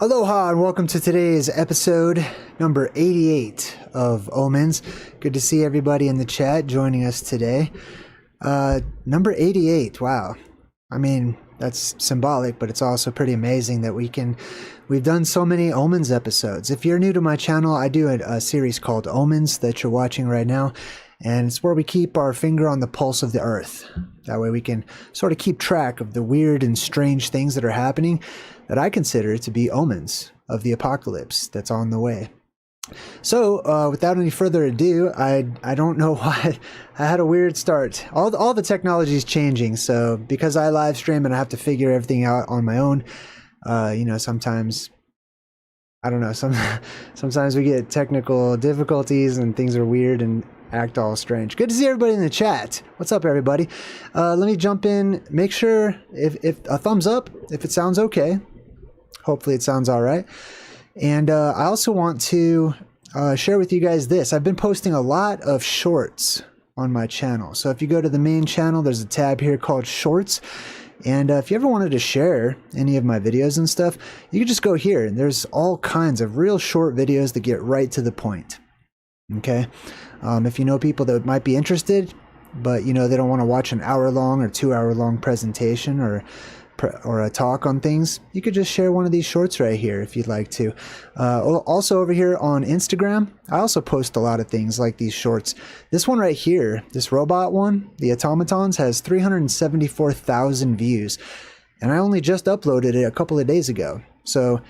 Aloha and welcome to today's episode number 88 of Omens. Good to see everybody in the chat joining us today. Number 88, wow. I mean, that's symbolic, but it's also pretty amazing that we've done so many Omens episodes. If you're new to my channel, I do a series called Omens that you're watching right now, and it's where we keep our finger on the pulse of the earth. That way we can sort of keep track of the weird and strange things that are happening that I consider to be omens of the apocalypse that's on the way. So, without any further ado, I don't know why I had a weird start. All the technology is changing, so because I live stream and I have to figure everything out on my own, sometimes, I don't know, sometimes we get technical difficulties and things are weird and act all strange. Good to see everybody in the chat. What's up, everybody? Let me jump in. Make sure if a thumbs up if it sounds okay. Hopefully it sounds all right. And I also want to share with you guys this. I've been posting a lot of shorts on my channel. So if you go to the main channel, there's a tab here called Shorts. And if you ever wanted to share any of my videos and stuff, you can just go here. And there's all kinds of real short videos that get right to the point. Okay? If you know people that might be interested, but they don't want to watch an hour-long or 2-hour-long presentation or a talk on things, you could just share one of these shorts right here if you'd like to. Also over here on Instagram, I also post a lot of things like these shorts. This one right here, this robot one, the automatons, has 374,000 views, and I only just uploaded it a couple of days ago. So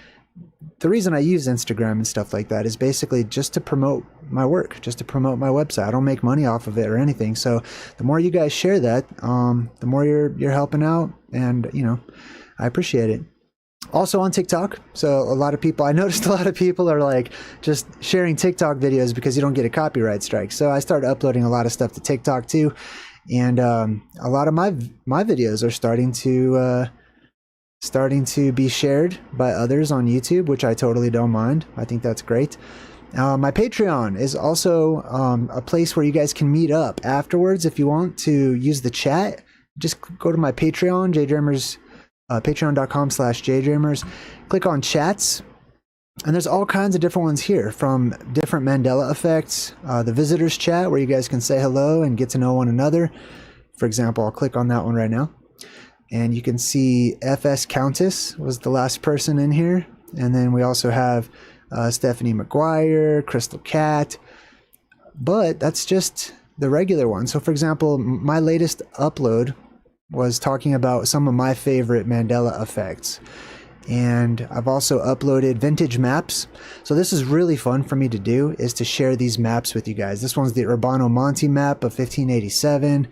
the reason I use Instagram and stuff like that is basically just to promote my work, just to promote my website. I don't make money off of it or anything. So the more you guys share that, the more you're helping out, and I appreciate it. Also on TikTok. So I noticed a lot of people are like just sharing TikTok videos because you don't get a copyright strike. So I started uploading a lot of stuff to TikTok too, and a lot of my videos are starting to be shared by others on YouTube, which I totally don't mind. I think that's great. My Patreon is also a place where you guys can meet up afterwards. If you want to use the chat, just go to my Patreon, JayDreamerZ, patreon.com/JayDreamerZ. Click on chats, and there's all kinds of different ones here, from different Mandela effects, the visitors chat where you guys can say hello and get to know one another. For example, I'll click on that one right now. And you can see FS Countess was the last person in here. And then we also have Stephanie McGuire, Crystal Cat. But that's just the regular one. So for example, my latest upload was talking about some of my favorite Mandela effects. And I've also uploaded vintage maps. So this is really fun for me to do, is to share these maps with you guys. This one's the Urbano Monte map of 1587.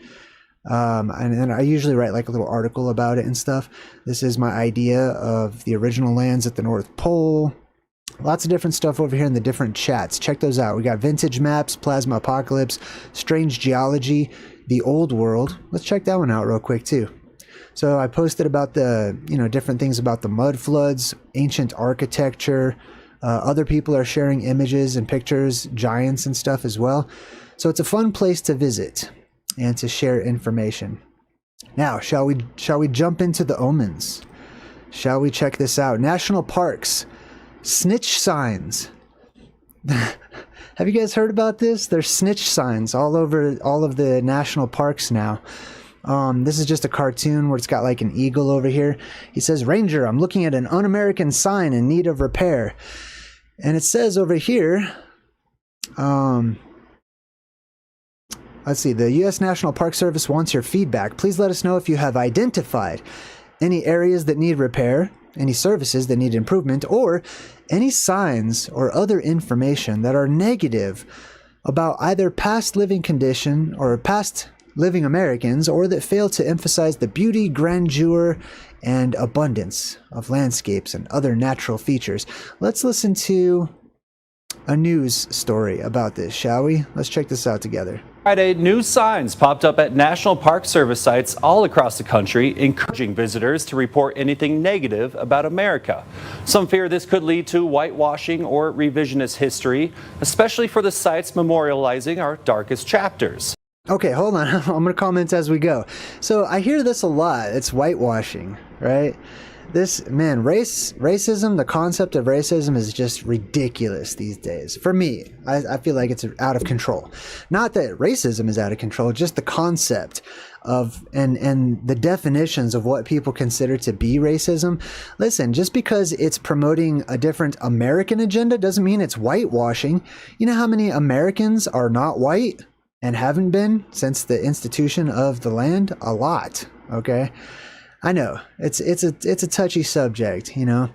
And then I usually write like a little article about it and stuff. This is my idea of the original lands at the North Pole. Lots of different stuff over here in the different chats. Check those out. We got vintage maps, plasma apocalypse, strange geology, the old world. Let's check that one out real quick too. So I posted about the, different things about the mud floods, ancient architecture. Other people are sharing images and pictures, giants and stuff as well. So it's a fun place to visit and to share information. Now, shall we jump into the omens? Shall we check this out? National parks, snitch signs. Have you guys heard about this? There's snitch signs all over all of the national parks now. This is just a cartoon where it's got like an eagle over here. He says, "Ranger, I'm looking at an un-American sign in need of repair." And it says over here, let's see, the U.S. National Park Service wants your feedback. Please let us know if you have identified any areas that need repair, any services that need improvement, or any signs or other information that are negative about either past living condition or past living Americans, or that fail to emphasize the beauty, grandeur, and abundance of landscapes and other natural features. Let's listen to a news story about this, shall we? Let's check this out together. Friday, new signs popped up at National Park Service sites all across the country, encouraging visitors to report anything negative about America. Some fear this could lead to whitewashing or revisionist history, especially for the sites memorializing our darkest chapters. Okay, hold on. I'm going to comment as we go. So I hear this a lot. It's whitewashing, right? Racism, the concept of racism is just ridiculous these days. For me, I feel like it's out of control. Not that racism is out of control, just the concept of and the definitions of what people consider to be racism. Listen, just because it's promoting a different American agenda doesn't mean it's whitewashing. You know how many Americans are not white and haven't been since the institution of the land? A lot, okay? I know it's a touchy subject, you know,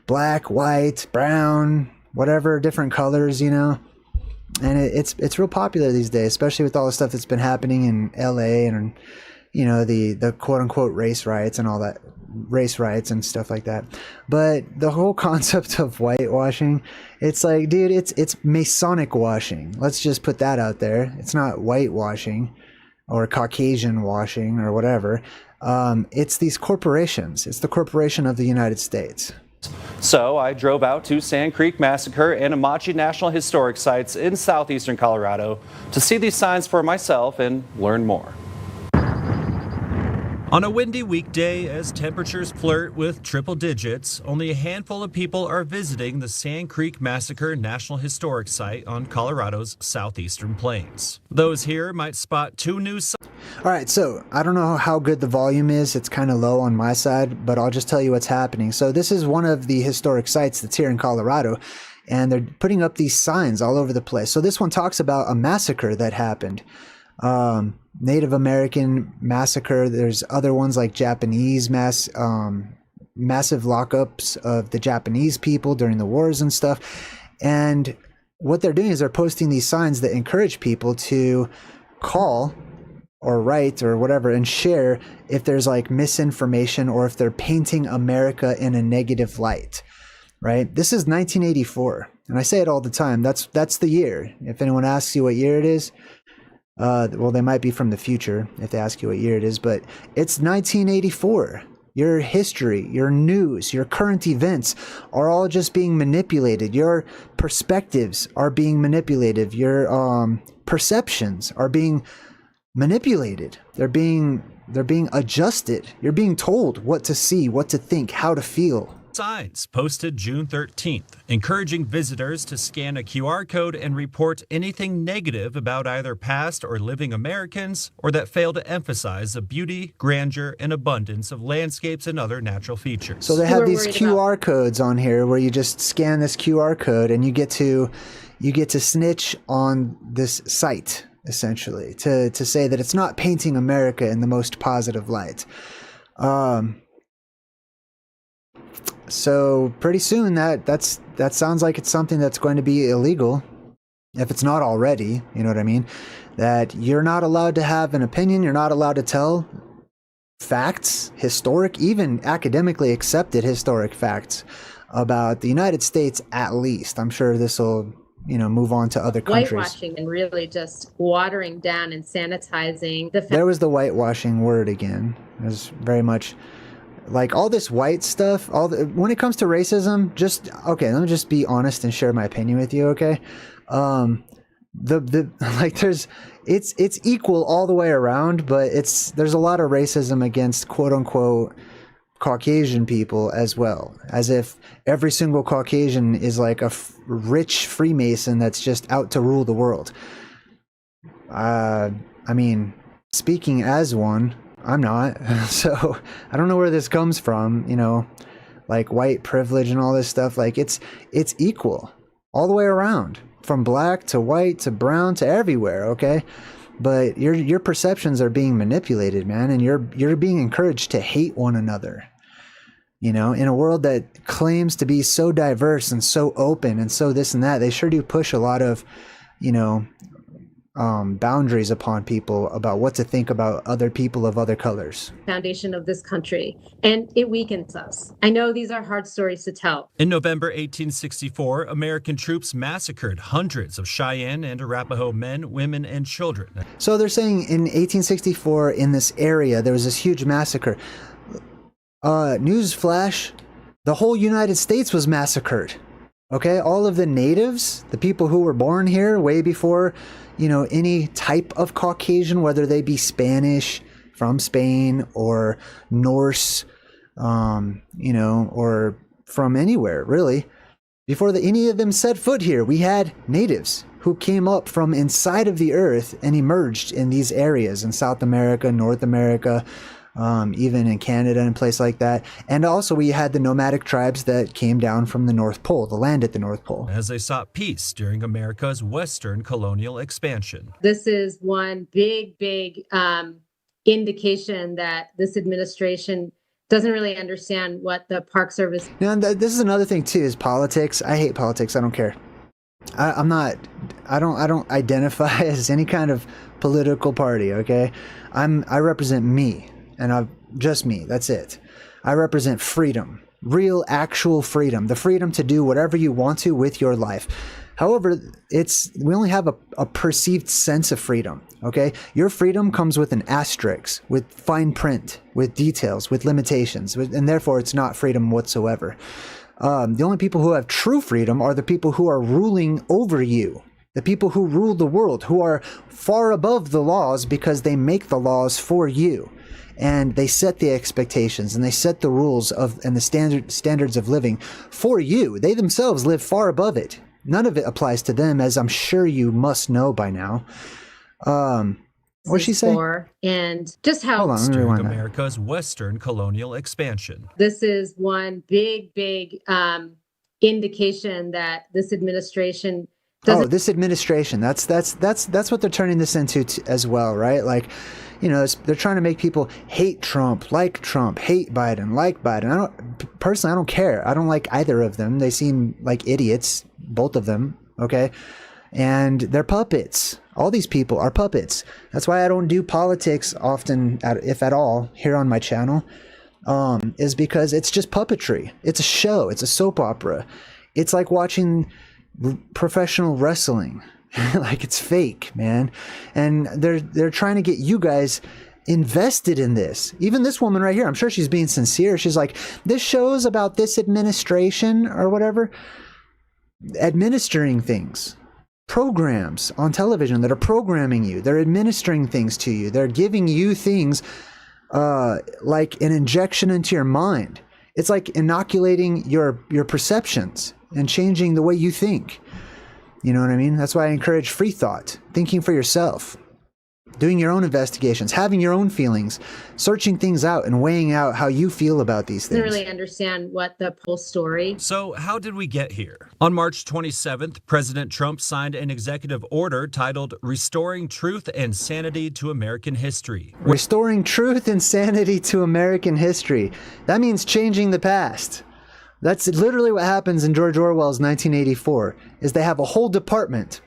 black, white, brown, whatever, different colors, you know, and it's real popular these days, especially with all the stuff that's been happening in LA and, you know, the quote unquote race riots and all that, race riots and stuff like that. But the whole concept of whitewashing, it's like, dude, it's Masonic washing. Let's just put that out there. It's not whitewashing or Caucasian washing or whatever. It's these corporations. It's the corporation of the United States. So I drove out to Sand Creek Massacre and Amachi National Historic Sites in southeastern Colorado to see these signs for myself and learn more. On a windy weekday, as temperatures flirt with triple digits, only a handful of people are visiting the Sand Creek Massacre National Historic Site on Colorado's southeastern plains. Those here might spot two new signs. All right, so I don't know how good the volume is. It's kind of low on my side, but I'll just tell you what's happening. So this is one of the historic sites that's here in Colorado, and they're putting up these signs all over the place. So this one talks about a massacre that happened. Native American massacre. There's other ones like Japanese massive lockups of the Japanese people during the wars and stuff. And what they're doing is they're posting these signs that encourage people to call or write or whatever and share if there's like misinformation or if they're painting America in a negative light, right? This is 1984. And I say it all the time. That's the year. If anyone asks you what year it is, well, they might be from the future if they ask you what year it is, but it's 1984. Your history, your news, your current events are all just being manipulated. Your perspectives are being manipulated. Your perceptions are being manipulated. They're being adjusted. You're being told what to see, what to think, how to feel. Signs posted June 13th, encouraging visitors to scan a QR code and report anything negative about either past or living Americans or that fail to emphasize the beauty, grandeur, and abundance of landscapes and other natural features. So they have these QR codes on here where you just scan this QR code and you get to snitch on this site, essentially, to say that it's not painting America in the most positive light. So pretty soon that sounds like it's something that's going to be illegal, if it's not already, you know what I mean? That you're not allowed to have an opinion, you're not allowed to tell facts, historic, even academically accepted historic facts about the United States at least. I'm sure this will, you know, move on to other countries. Whitewashing and really just watering down and sanitizing the There was the whitewashing word again. It was very much like all this white stuff, when it comes to racism, okay, let me just be honest and share my opinion with you, okay? It's equal all the way around, but there's a lot of racism against quote unquote Caucasian people as well, as if every single Caucasian is like a rich Freemason that's just out to rule the world. I mean, speaking as one, I'm not, so I don't know where this comes from, you know, like white privilege and all this stuff. Like it's equal all the way around, from black to white to brown to everywhere, okay? But your perceptions are being manipulated, man, and you're being encouraged to hate one another. You know, in a world that claims to be so diverse and so open and so this and that, they sure do push a lot of, you know, boundaries upon people about what to think about other people of other colors. Foundation of this country, and it weakens us. I know these are hard stories to tell. In November 1864, American troops massacred hundreds of Cheyenne and Arapaho men, women, and children. So they're saying in 1864 in this area there was this huge massacre. Newsflash, the whole United States was massacred. Okay, all of the natives, the people who were born here way before, you know, any type of Caucasian, whether they be Spanish from Spain or Norse, or from anywhere, really. Before any of them set foot here, we had natives who came up from inside of the earth and emerged in these areas in South America, North America, even in Canada and places like that. And also we had the nomadic tribes that came down from the North Pole, the land at the North Pole. As they sought peace during America's Western colonial expansion. This is one big indication that this administration doesn't really understand what the Park Service. Now, this is another thing too, is politics. I hate politics. I don't care. I don't identify as any kind of political party. Okay. I represent me, and just me. That's it. I represent freedom, real, actual freedom, the freedom to do whatever you want to with your life. However, we only have a perceived sense of freedom, okay? Your freedom comes with an asterisk, with fine print, with details, with limitations, and therefore it's not freedom whatsoever. The only people who have true freedom are the people who are ruling over you, the people who rule the world, who are far above the laws because they make the laws for you. And they set the expectations and they set the rules and the standards of living for you. They themselves live far above it. None of it applies to them, as I'm sure you must know by now. What'd she say? And just how Hold on, let me rewind that. America's Western colonial expansion. This is one big indication that this administration doesn't. This administration. That's what they're turning this into as well, right? Like, they're trying to make people hate Trump, hate Biden, like Biden. I don't care. I don't like either of them. They seem like idiots, both of them. Okay. And they're puppets. All these people are puppets. That's why I don't do politics often, if at all, here on my channel, is because it's just puppetry. It's a show. It's a soap opera. It's like watching professional wrestling. Like, it's fake, man. And they're trying to get you guys invested in this. Even this woman right here, I'm sure she's being sincere. She's like, this show's about this administration or whatever administering things, programs on television that are programming you. They're administering things to you. They're giving you things like an injection into your mind. It's like inoculating your perceptions and changing the way you think. You know what I mean? That's why I encourage free thought, thinking for yourself, doing your own investigations, having your own feelings, searching things out and weighing out how you feel about these things. I don't really understand what the whole story. So how did we get here? On March 27th, President Trump signed an executive order titled Restoring Truth and Sanity to American History. Restoring truth and sanity to American history. That means changing the past. That's literally what happens in George Orwell's 1984, is they have a whole department,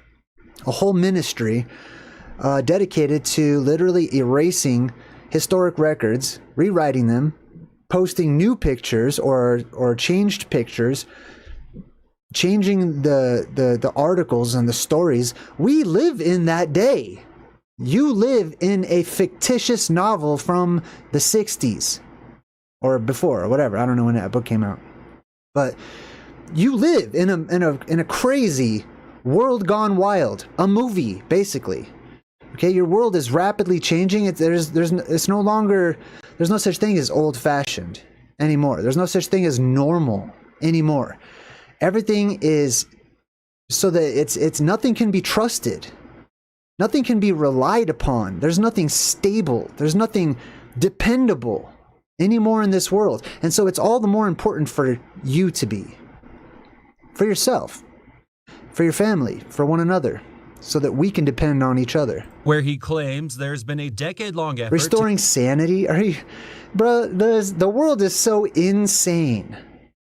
a whole ministry dedicated to literally erasing historic records, rewriting them, posting new pictures or changed pictures, changing the articles and the stories. We live in that day. You live in a fictitious novel from the 60s or before or whatever. I don't know when that book came out. But you live in a crazy world gone wild, a movie basically. Okay, your world is rapidly changing. There's no such thing as old-fashioned anymore. There's no such thing as normal anymore. Everything is so that it's nothing can be trusted. Nothing can be relied upon. There's nothing stable. There's nothing dependable anymore in this world. And so it's all the more important for you to be. For yourself. For your family. For one another. So that we can depend on each other. Where he claims there's been a decade-long effort restoring sanity? Are you... Bro, the world is so insane.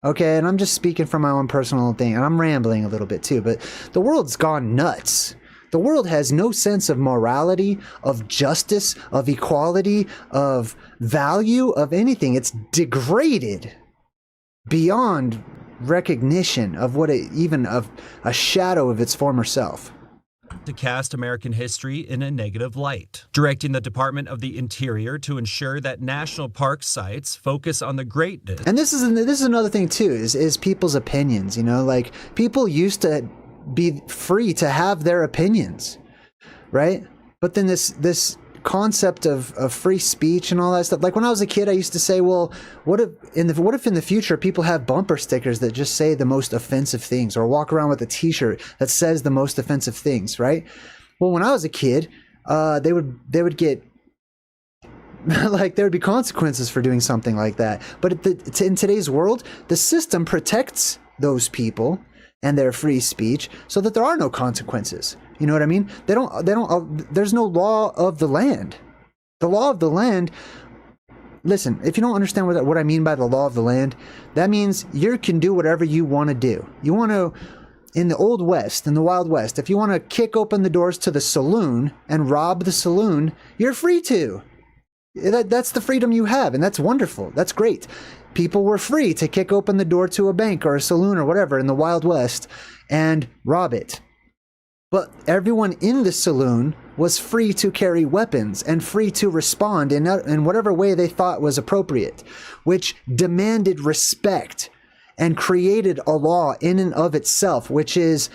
Okay, and I'm just speaking from my own personal thing. And I'm rambling a little bit too. But the world's gone nuts. The world has no sense of morality, of justice, of equality, of value, of anything. It's degraded beyond recognition of even of a shadow of its former self. To cast American history in a negative light, directing the Department of the Interior to ensure that national park sites focus on the greatness. And this is another thing too, is people's opinions. Like, people used to be free to have their opinions, right? But then this concept of free speech and all that stuff. Like when I was a kid, I used to say, well, what if in the future people have bumper stickers that just say the most offensive things, or walk around with a T-shirt that says the most offensive things, right? Well, when I was a kid, they would get like there would be consequences for doing something like that. But in today's world, the system protects those people and their free speech so that there are no consequences. You know what I mean? There's no law of the land. The law of the land, listen, if you don't understand what I mean by the law of the land, that means you can do whatever you want to do. You want to, in the Old West, in the Wild West, if you want to kick open the doors to the saloon and rob the saloon, you're free to. That's the freedom you have, and that's wonderful. That's great. People were free to kick open the door to a bank or a saloon or whatever in the Wild West and rob it. But everyone in the saloon was free to carry weapons and free to respond in whatever way they thought was appropriate, which demanded respect and created a law in and of itself, which is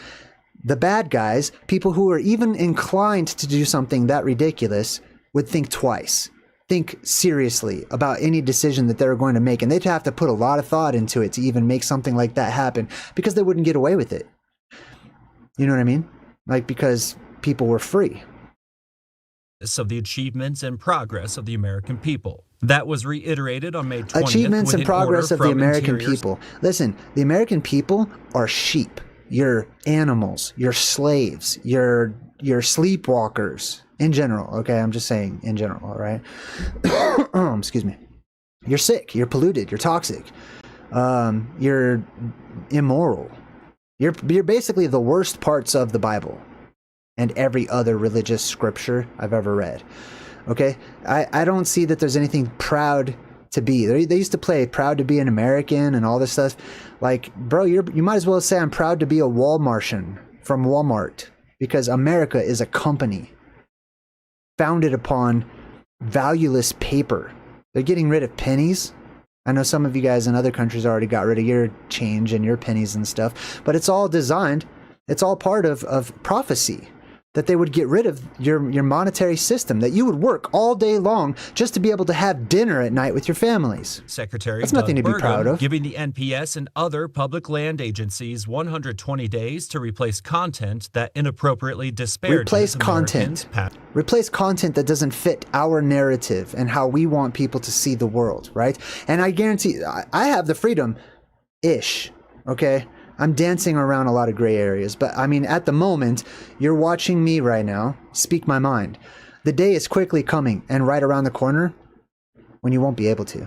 the bad guys, people who are even inclined to do something that ridiculous, would think twice. Think seriously about any decision that they're going to make, and they'd have to put a lot of thought into it to even make something like that happen, because they wouldn't get away with it. You know what I mean? Like, because people were free. Of the achievements and progress of the American people. That was reiterated on May 20th. Achievements and progress of the American people. Listen, the American people are sheep. You're animals. You're slaves. You're sleepwalkers. In general, okay? I'm just saying in general, all right? Excuse me. You're sick. You're polluted. You're toxic. You're immoral. You're basically the worst parts of the Bible and every other religious scripture I've ever read, okay? I don't see that there's anything proud to be. They used to play proud to be an American and all this stuff. Like, bro, you might as well say I'm proud to be a Walmartian from Walmart, because America is a company founded upon valueless paper. They're getting rid of pennies. I know some of you guys in other countries already got rid of your change and your pennies and stuff, but it's all designed, it's all part of prophecy, that they would get rid of your monetary system, that you would work all day long just to be able to have dinner at night with your families. Secretary That's nothing to be proud of. Giving the NPS and other public land agencies 120 days to replace content that inappropriately disparages Replace content that doesn't fit our narrative and how we want people to see the world, right? And I guarantee, I have the freedom-ish, okay? I'm dancing around a lot of gray areas, but I mean, at the moment, you're watching me right now speak my mind. The day is quickly coming and right around the corner when you won't be able to,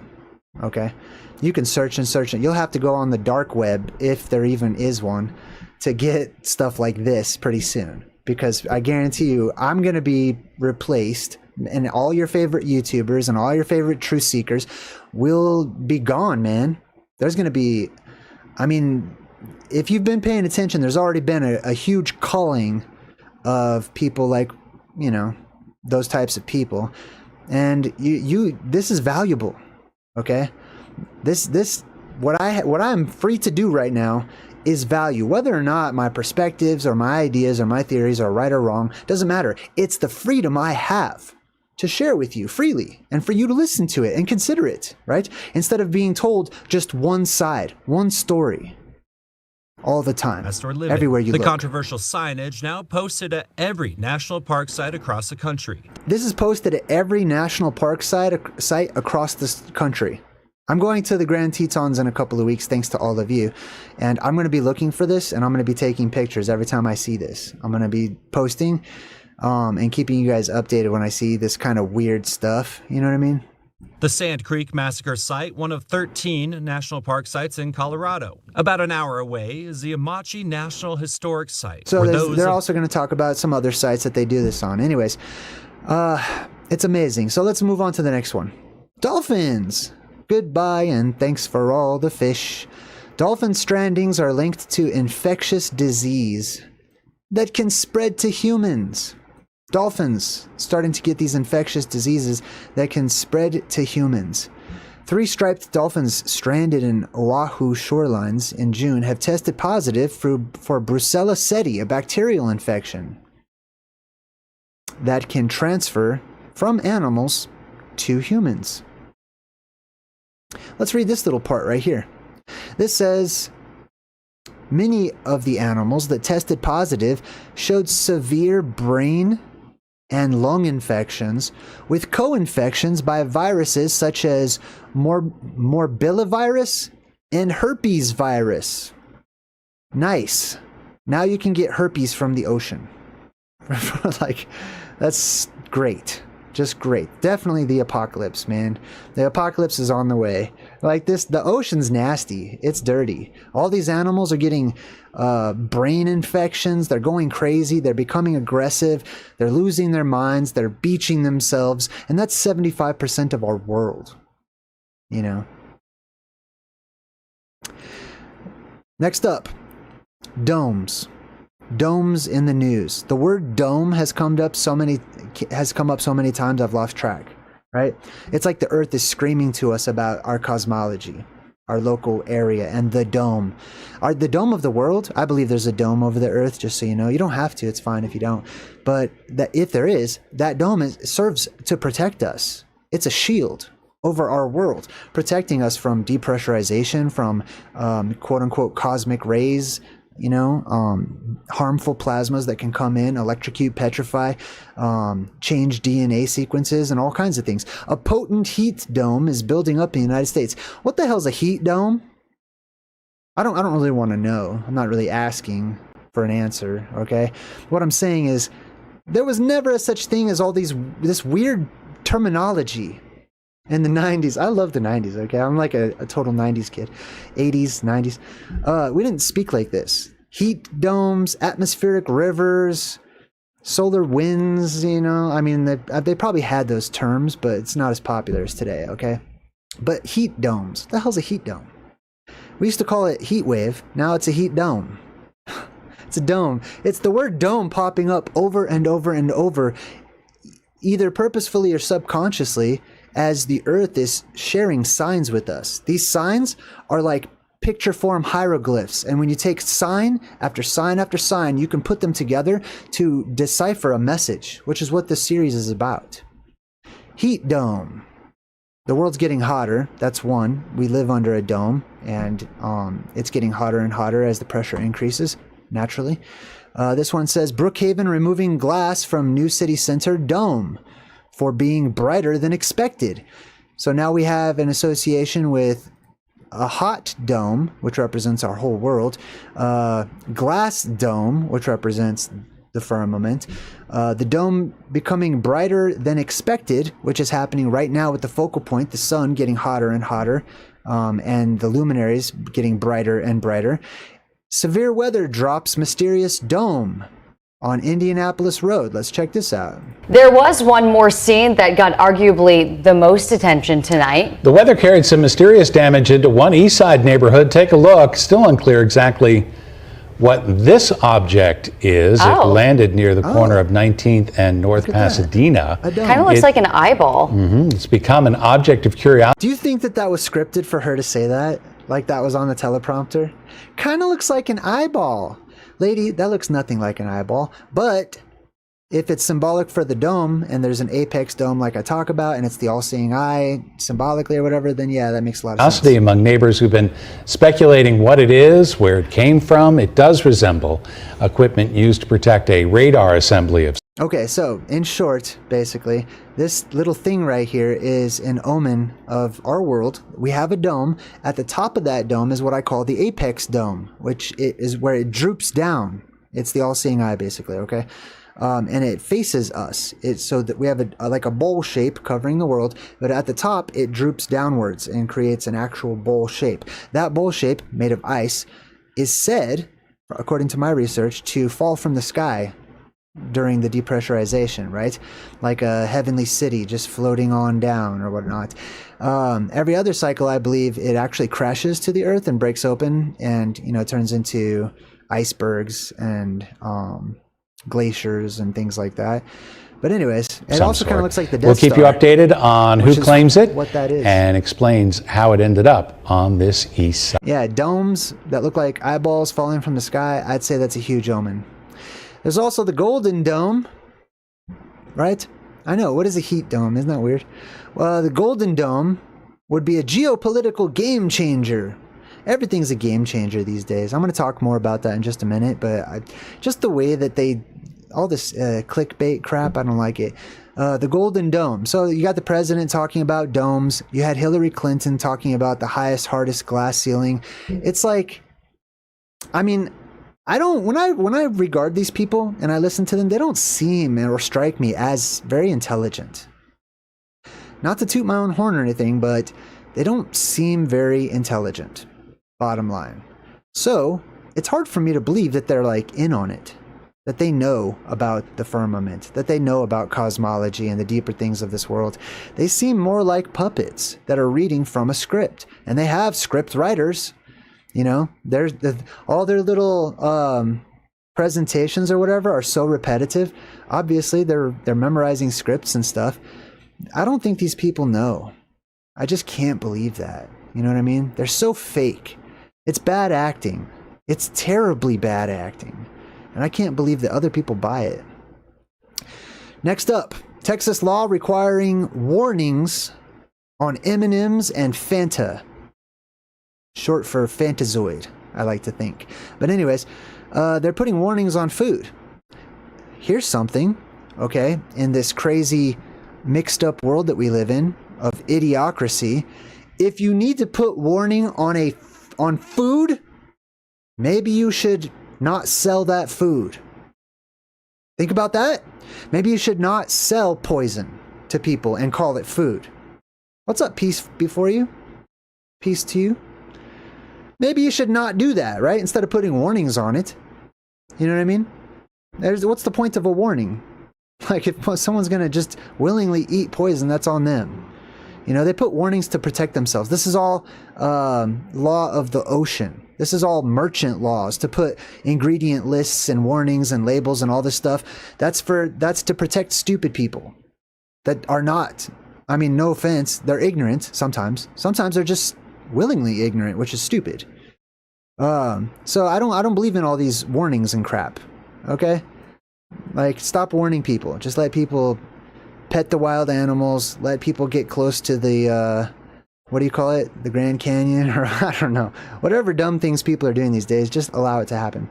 okay? You can search and search, and you'll have to go on the dark web, if there even is one, to get stuff like this pretty soon. Because I guarantee you, I'm going to be replaced, and all your favorite YouTubers and all your favorite truth seekers will be gone, man. There's going to be, I mean, if you've been paying attention, there's already been a huge culling of people like, you know, those types of people. And this is valuable, okay? What I'm free to do right now is value. Whether or not my perspectives or my ideas or my theories are right or wrong, doesn't matter. It's the freedom I have to share with you freely and for you to listen to it and consider it, right? Instead of being told just one side, one story. All the time, everywhere you look. The controversial signage now posted at every national park site across the country. This is posted at every national park site across this country. I'm going to the Grand Tetons in a couple of weeks, thanks to all of you. And I'm going to be looking for this, and I'm going to be taking pictures every time I see this. I'm going to be posting and keeping you guys updated when I see this kind of weird stuff. You know what I mean? The Sand Creek Massacre site, one of 13 national park sites in Colorado. About an hour away is the Amachi National Historic Site. So they're also going to talk about some other sites that they do this on. Anyways, it's amazing. So let's move on to the next one. Dolphins. Goodbye and thanks for all the fish. Dolphin strandings are linked to infectious disease that can spread to humans. Dolphins starting to get these infectious diseases that can spread to humans. 3 striped dolphins stranded in Oahu shorelines in June have tested positive for Brucella seti, a bacterial infection that can transfer from animals to humans. Let's read this little part right here. This says, many of the animals that tested positive showed severe brain and lung infections with co-infections by viruses such as morbillivirus and herpes virus. Nice. Now you can get herpes from the ocean. Like, that's great. Just great. Definitely the apocalypse, man. The apocalypse is on the way. Like this, the ocean's nasty. It's dirty. All these animals are getting brain infections. They're going crazy. They're becoming aggressive. They're losing their minds. They're beaching themselves. And that's 75% of our world. You know? Next up, domes. Domes in the news. The word dome has come up so many times I've lost track, right? It's like the earth is screaming to us about our cosmology, our local area, and the dome. The dome of the world, I believe there's a dome over the earth, just so you know. You don't have to, it's fine if you don't. But if there is, that dome serves to protect us. It's a shield over our world, protecting us from depressurization, from quote-unquote cosmic rays, you know, harmful plasmas that can come in, electrocute, petrify, change DNA sequences, and all kinds of things. A potent heat dome is building up in the United States. What the hell is a heat dome? I don't really want to know. I'm not really asking for an answer, okay? What I'm saying is, there was never a such thing as all this weird terminology in the 90s. I love the 90s, okay? I'm like a total 90s kid. 80s, 90s. We didn't speak like this. Heat domes, atmospheric rivers, solar winds, you know? I mean, they probably had those terms, but it's not as popular as today, okay? But heat domes. What the hell's a heat dome? We used to call it heat wave. Now it's a heat dome. It's a dome. It's the word dome popping up over and over and over, either purposefully or subconsciously, as the earth is sharing signs with us. These signs are like picture form hieroglyphs. And when you take sign after sign after sign, you can put them together to decipher a message, which is what this series is about. Heat dome. The world's getting hotter. That's one. We live under a dome, and it's getting hotter and hotter as the pressure increases, naturally. This one says, Brookhaven removing glass from new city center dome for being brighter than expected. So now we have an association with a hot dome, which represents our whole world, glass dome, which represents the firmament, the dome becoming brighter than expected, which is happening right now with the focal point, the sun getting hotter and hotter, and the luminaries getting brighter and brighter. Severe weather drops mysterious dome on Indianapolis Road. Let's check this out. There was one more scene that got arguably the most attention tonight. The weather carried some mysterious damage into one East Side neighborhood. Take a look. Still unclear exactly what this object is. It landed near the corner of 19th and North Pasadena. Kind of looks like an eyeball. It's become an object of curiosity. Do you think that was scripted for her to say that? Like that was on the teleprompter? Kind of looks like an eyeball. Lady, that looks nothing like an eyeball, but if it's symbolic for the dome and there's an apex dome like I talk about and it's the all-seeing eye symbolically or whatever, then yeah, that makes a lot of sense. Among neighbors who've been speculating what it is, where it came from. It does resemble equipment used to protect a radar assembly of. Okay, so in short, basically, this little thing right here is an omen of our world. We have a dome. At the top of that dome is what I call the apex dome, which is where it droops down. It's the all-seeing eye, basically, okay? And it faces us. It's so that we have like a bowl shape covering the world, but at the top, it droops downwards and creates an actual bowl shape. That bowl shape, made of ice, is said, according to my research, to fall from the sky during the depressurization, right? Like a heavenly city just floating on down or whatnot. Every other cycle, I believe, it actually crashes to the earth and breaks open and, you know, turns into icebergs and glaciers and things like that. But anyways, it also kind of looks like the Death Star. We'll keep you updated on who claims it, what that is, and explains how it ended up on this east side. Yeah, domes that look like eyeballs falling from the sky, I'd say that's a huge omen. There's also the Golden Dome, right? I know. What is a heat dome? Isn't that weird? Well, the Golden Dome would be a geopolitical game changer. Everything's a game changer these days. I'm going to talk more about that in just a minute, but just the way that all this clickbait crap, I don't like it. The Golden Dome. So you got the president talking about domes. You had Hillary Clinton talking about the highest, hardest glass ceiling. It's like, I mean, when I regard these people and I listen to them, they don't seem or strike me as very intelligent. Not to toot my own horn or anything, but they don't seem very intelligent, bottom line. So it's hard for me to believe that they're like in on it, that they know about the firmament, that they know about cosmology and the deeper things of this world. They seem more like puppets that are reading from a script, and they have script writers. You know, all their little presentations or whatever are so repetitive. Obviously, they're memorizing scripts and stuff. I don't think these people know. I just can't believe that. You know what I mean? They're so fake. It's bad acting. It's terribly bad acting. And I can't believe that other people buy it. Next up, Texas law requiring warnings on M&Ms and Fanta. Short for Fantazoid, I like to think. But anyways, they're putting warnings on food. Here's something, okay, in this crazy mixed up world that we live in of idiocracy. If you need to put warning on food, maybe you should not sell that food. Think about that. Maybe you should not sell poison to people and call it food. What's up, peace before you? Peace to you. Maybe you should not do that, right? Instead of putting warnings on it. You know what I mean? What's the point of a warning? Like, if someone's going to just willingly eat poison, that's on them. You know, they put warnings to protect themselves. This is all law of the ocean. This is all merchant laws to put ingredient lists and warnings and labels and all this stuff. That's to protect stupid people that are not, I mean, no offense, they're ignorant sometimes. Sometimes they're just willingly ignorant, which is stupid. So I don't believe in all these warnings and crap. Okay? Like, stop warning people. Just let people pet the wild animals. Let people get close to the, what do you call it? The Grand Canyon? Or I don't know. Whatever dumb things people are doing these days, just allow it to happen.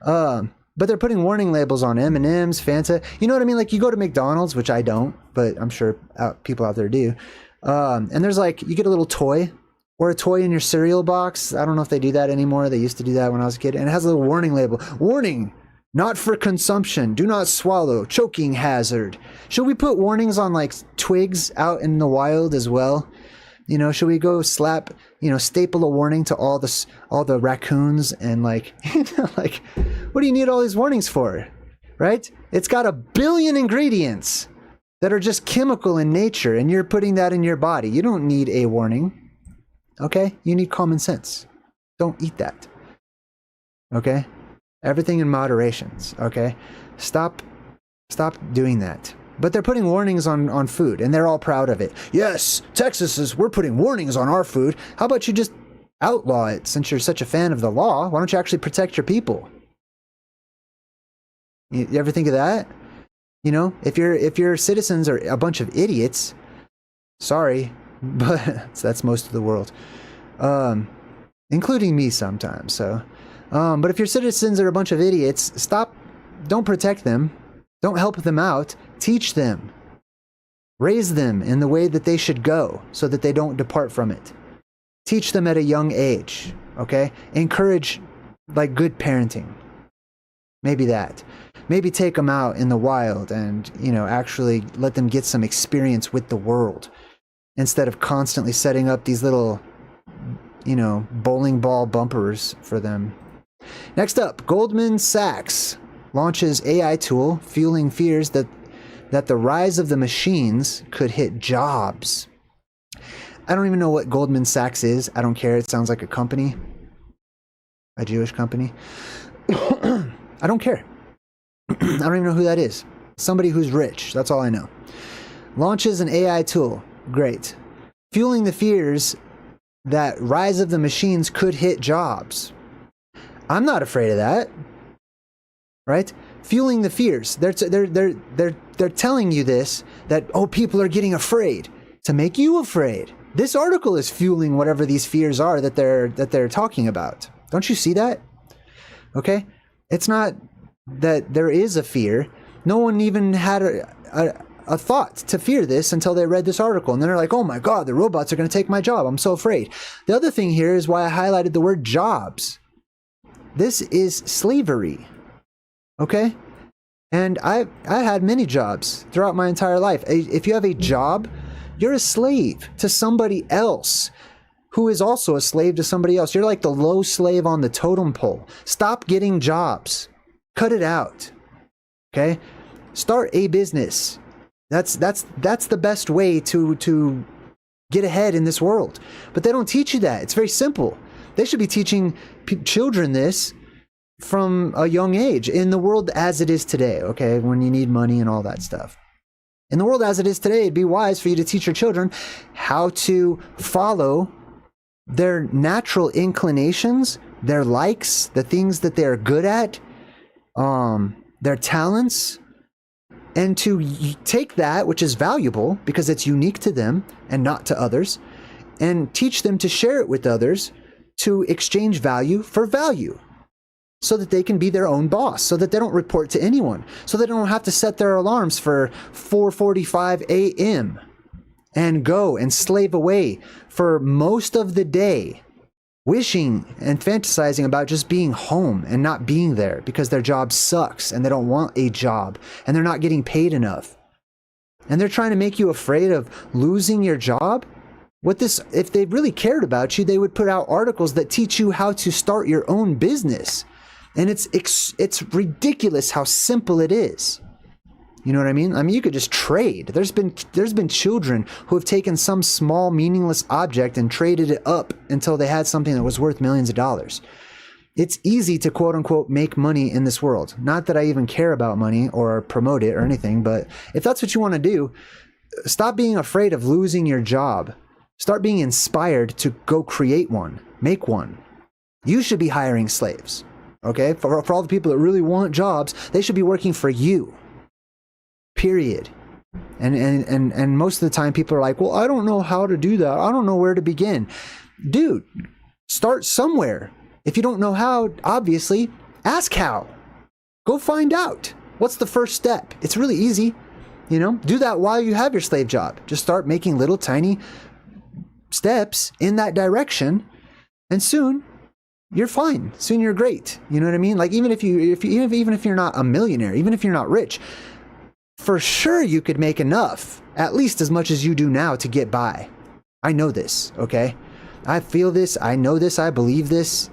But they're putting warning labels on M&Ms, Fanta. You know what I mean? Like, you go to McDonald's, which I don't, but I'm sure people out there do. And there's like, you get a little toy or a toy in your cereal box. I don't know if they do that anymore. They used to do that when I was a kid. And it has a little warning label. Warning! Not for consumption. Do not swallow. Choking hazard. Should we put warnings on like twigs out in the wild as well? You know, should we go staple a warning to all the raccoons and like, like, what do you need all these warnings for? Right? It's got 1 billion ingredients that are just chemical in nature, and you're putting that in your body. You don't need a warning. Okay? You need common sense. Don't eat that. Okay? Everything in moderations, okay? Stop doing that. But they're putting warnings on food, and they're all proud of it. Yes, we're putting warnings on our food. How about you just outlaw it since you're such a fan of the law? Why don't you actually protect your people? You ever think of that? You know, if your citizens are a bunch of idiots, sorry, but that's most of the world, including me sometimes, so... but if your citizens are a bunch of idiots, don't protect them, don't help them out, teach them, raise them in the way that they should go so that they don't depart from it. Teach them at a young age, okay? Encourage, like, good parenting. Maybe that. Maybe take them out in the wild and, actually let them get some experience with the world instead of constantly setting up these little, bowling ball bumpers for them. Next up, Goldman Sachs launches AI tool fueling fears that the rise of the machines could hit jobs. I don't even know what Goldman Sachs is. I don't care. It sounds like a company. A Jewish company. I don't care. I don't even know who that is. Somebody who's rich. That's all I know. Launches an AI tool. Great. Fueling the fears that rise of the machines could hit jobs. I'm not afraid of that, right? Fueling the fears. They're they're telling you this, that, oh, people are getting afraid, to make you afraid. This article is fueling whatever these fears are that they're talking about. Don't you see that? Okay? It's not that there is a fear. No one even had a thought to fear this until they read this article. And then they're like, oh my God, the robots are going to take my job. I'm so afraid. The other thing here is why I highlighted the word jobs. This is slavery. Okay? And I had many jobs throughout my entire life. If you have a job, you're a slave to somebody else who is also a slave to somebody else. You're like the low slave on the totem pole. Stop getting jobs. Cut it out. Okay? Start a business. That's the best way to get ahead in this world. But they don't teach you that. It's very simple. They should be teaching children this from a young age in the world as it is today, okay? When you need money and all that stuff. In the world as it is today, it'd be wise for you to teach your children how to follow their natural inclinations, their likes, the things that they're good at, their talents, and to take that, which is valuable because it's unique to them and not to others, and teach them to share it with others, to exchange value for value, so that they can be their own boss, so that they don't report to anyone, so they don't have to set their alarms for 4:45 a.m. and go and slave away for most of the day, wishing and fantasizing about just being home and not being there because their job sucks and they don't want a job and they're not getting paid enough. And they're trying to make you afraid of losing your job. If they really cared about you, they would put out articles that teach you how to start your own business. And it's ridiculous how simple it is. You know what I mean? I mean, you could just trade. There's been children who have taken some small meaningless object and traded it up until they had something that was worth millions of dollars. It's easy to quote unquote make money in this world. Not that I even care about money or promote it or anything, but if that's what you want to do, stop being afraid of losing your job. Start being inspired to go create one, make one. You should be hiring slaves. Okay? For all the people that really want jobs, they should be working for you. Period. And most of the time people are like, well, I don't know how to do that. I don't know where to begin. Dude, start somewhere. If you don't know how, obviously, ask how. Go find out. What's the first step? It's really easy. You know, do that while you have your slave job. Just start making little tiny steps in that direction, and soon you're fine. Soon you're great. You know what I mean? Like even if you're not a millionaire, even if you're not rich, for sure you could make enough, at least as much as you do now, to get by. I know this, okay? I feel this, I know this, I believe this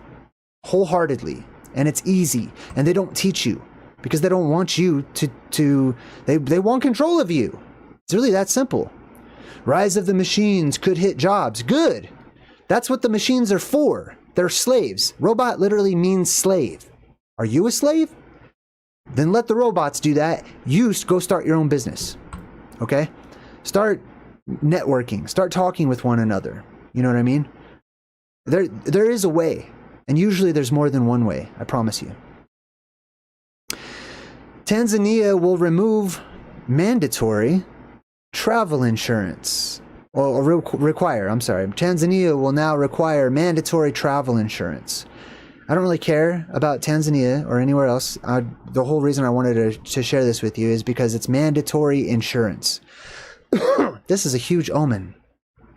wholeheartedly. And it's easy. And they don't teach you because they don't want you they want control of you. It's really that simple. Rise of the machines could hit jobs. Good. That's what the machines are for. They're slaves. Robot literally means slave. Are you a slave? Then let the robots do that. You go start your own business. Okay? Start networking. Start talking with one another. You know what I mean? There is a way. And usually there's more than one way. I promise you. Tanzania will remove mandatory travel insurance. Tanzania will now require mandatory travel insurance. I don't really care about Tanzania or anywhere else. The whole reason I wanted to share this with you is because it's mandatory insurance. This is a huge omen,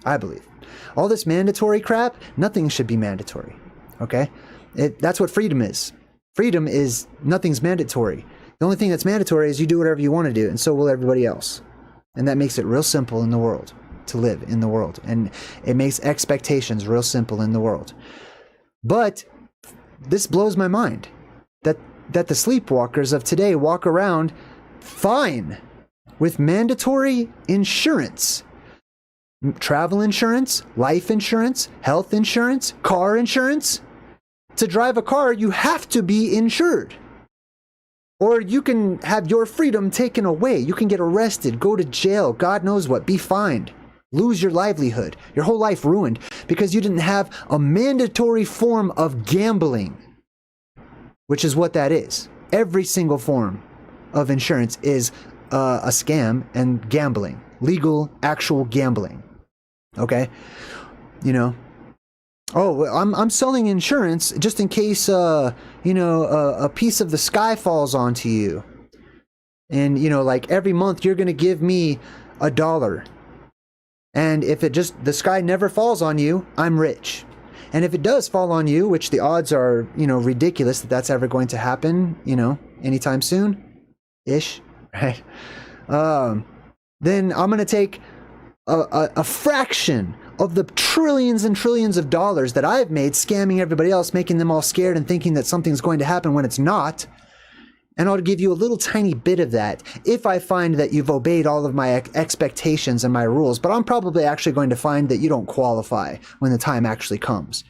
I believe. All this mandatory crap, nothing should be mandatory. Okay? That's what freedom is. Freedom is nothing's mandatory. The only thing that's mandatory is you do whatever you want to do, and so will everybody else. And that makes it real simple in the world to live in the world. And it makes expectations real simple in the world. But this blows my mind that the sleepwalkers of today walk around fine with mandatory insurance. Travel insurance, life insurance, health insurance, car insurance. To drive a car, you have to be insured. Or you can have your freedom taken away. You can get arrested, go to jail, God knows what, be fined, lose your livelihood, your whole life ruined because you didn't have a mandatory form of gambling, which is what that is. Every single form of insurance is a scam and gambling, legal, actual gambling. Okay, you know. Oh, I'm selling insurance just in case, a piece of the sky falls onto you. And, like every month you're going to give me $1. And if the sky never falls on you, I'm rich. And if it does fall on you, which the odds are, ridiculous that that's ever going to happen, anytime soon-ish, right? Then I'm going to take a fraction of the trillions and trillions of dollars that I've made scamming everybody else, making them all scared and thinking that something's going to happen when it's not. And I'll give you a little tiny bit of that if I find that you've obeyed all of my expectations and my rules. But I'm probably actually going to find that you don't qualify when the time actually comes.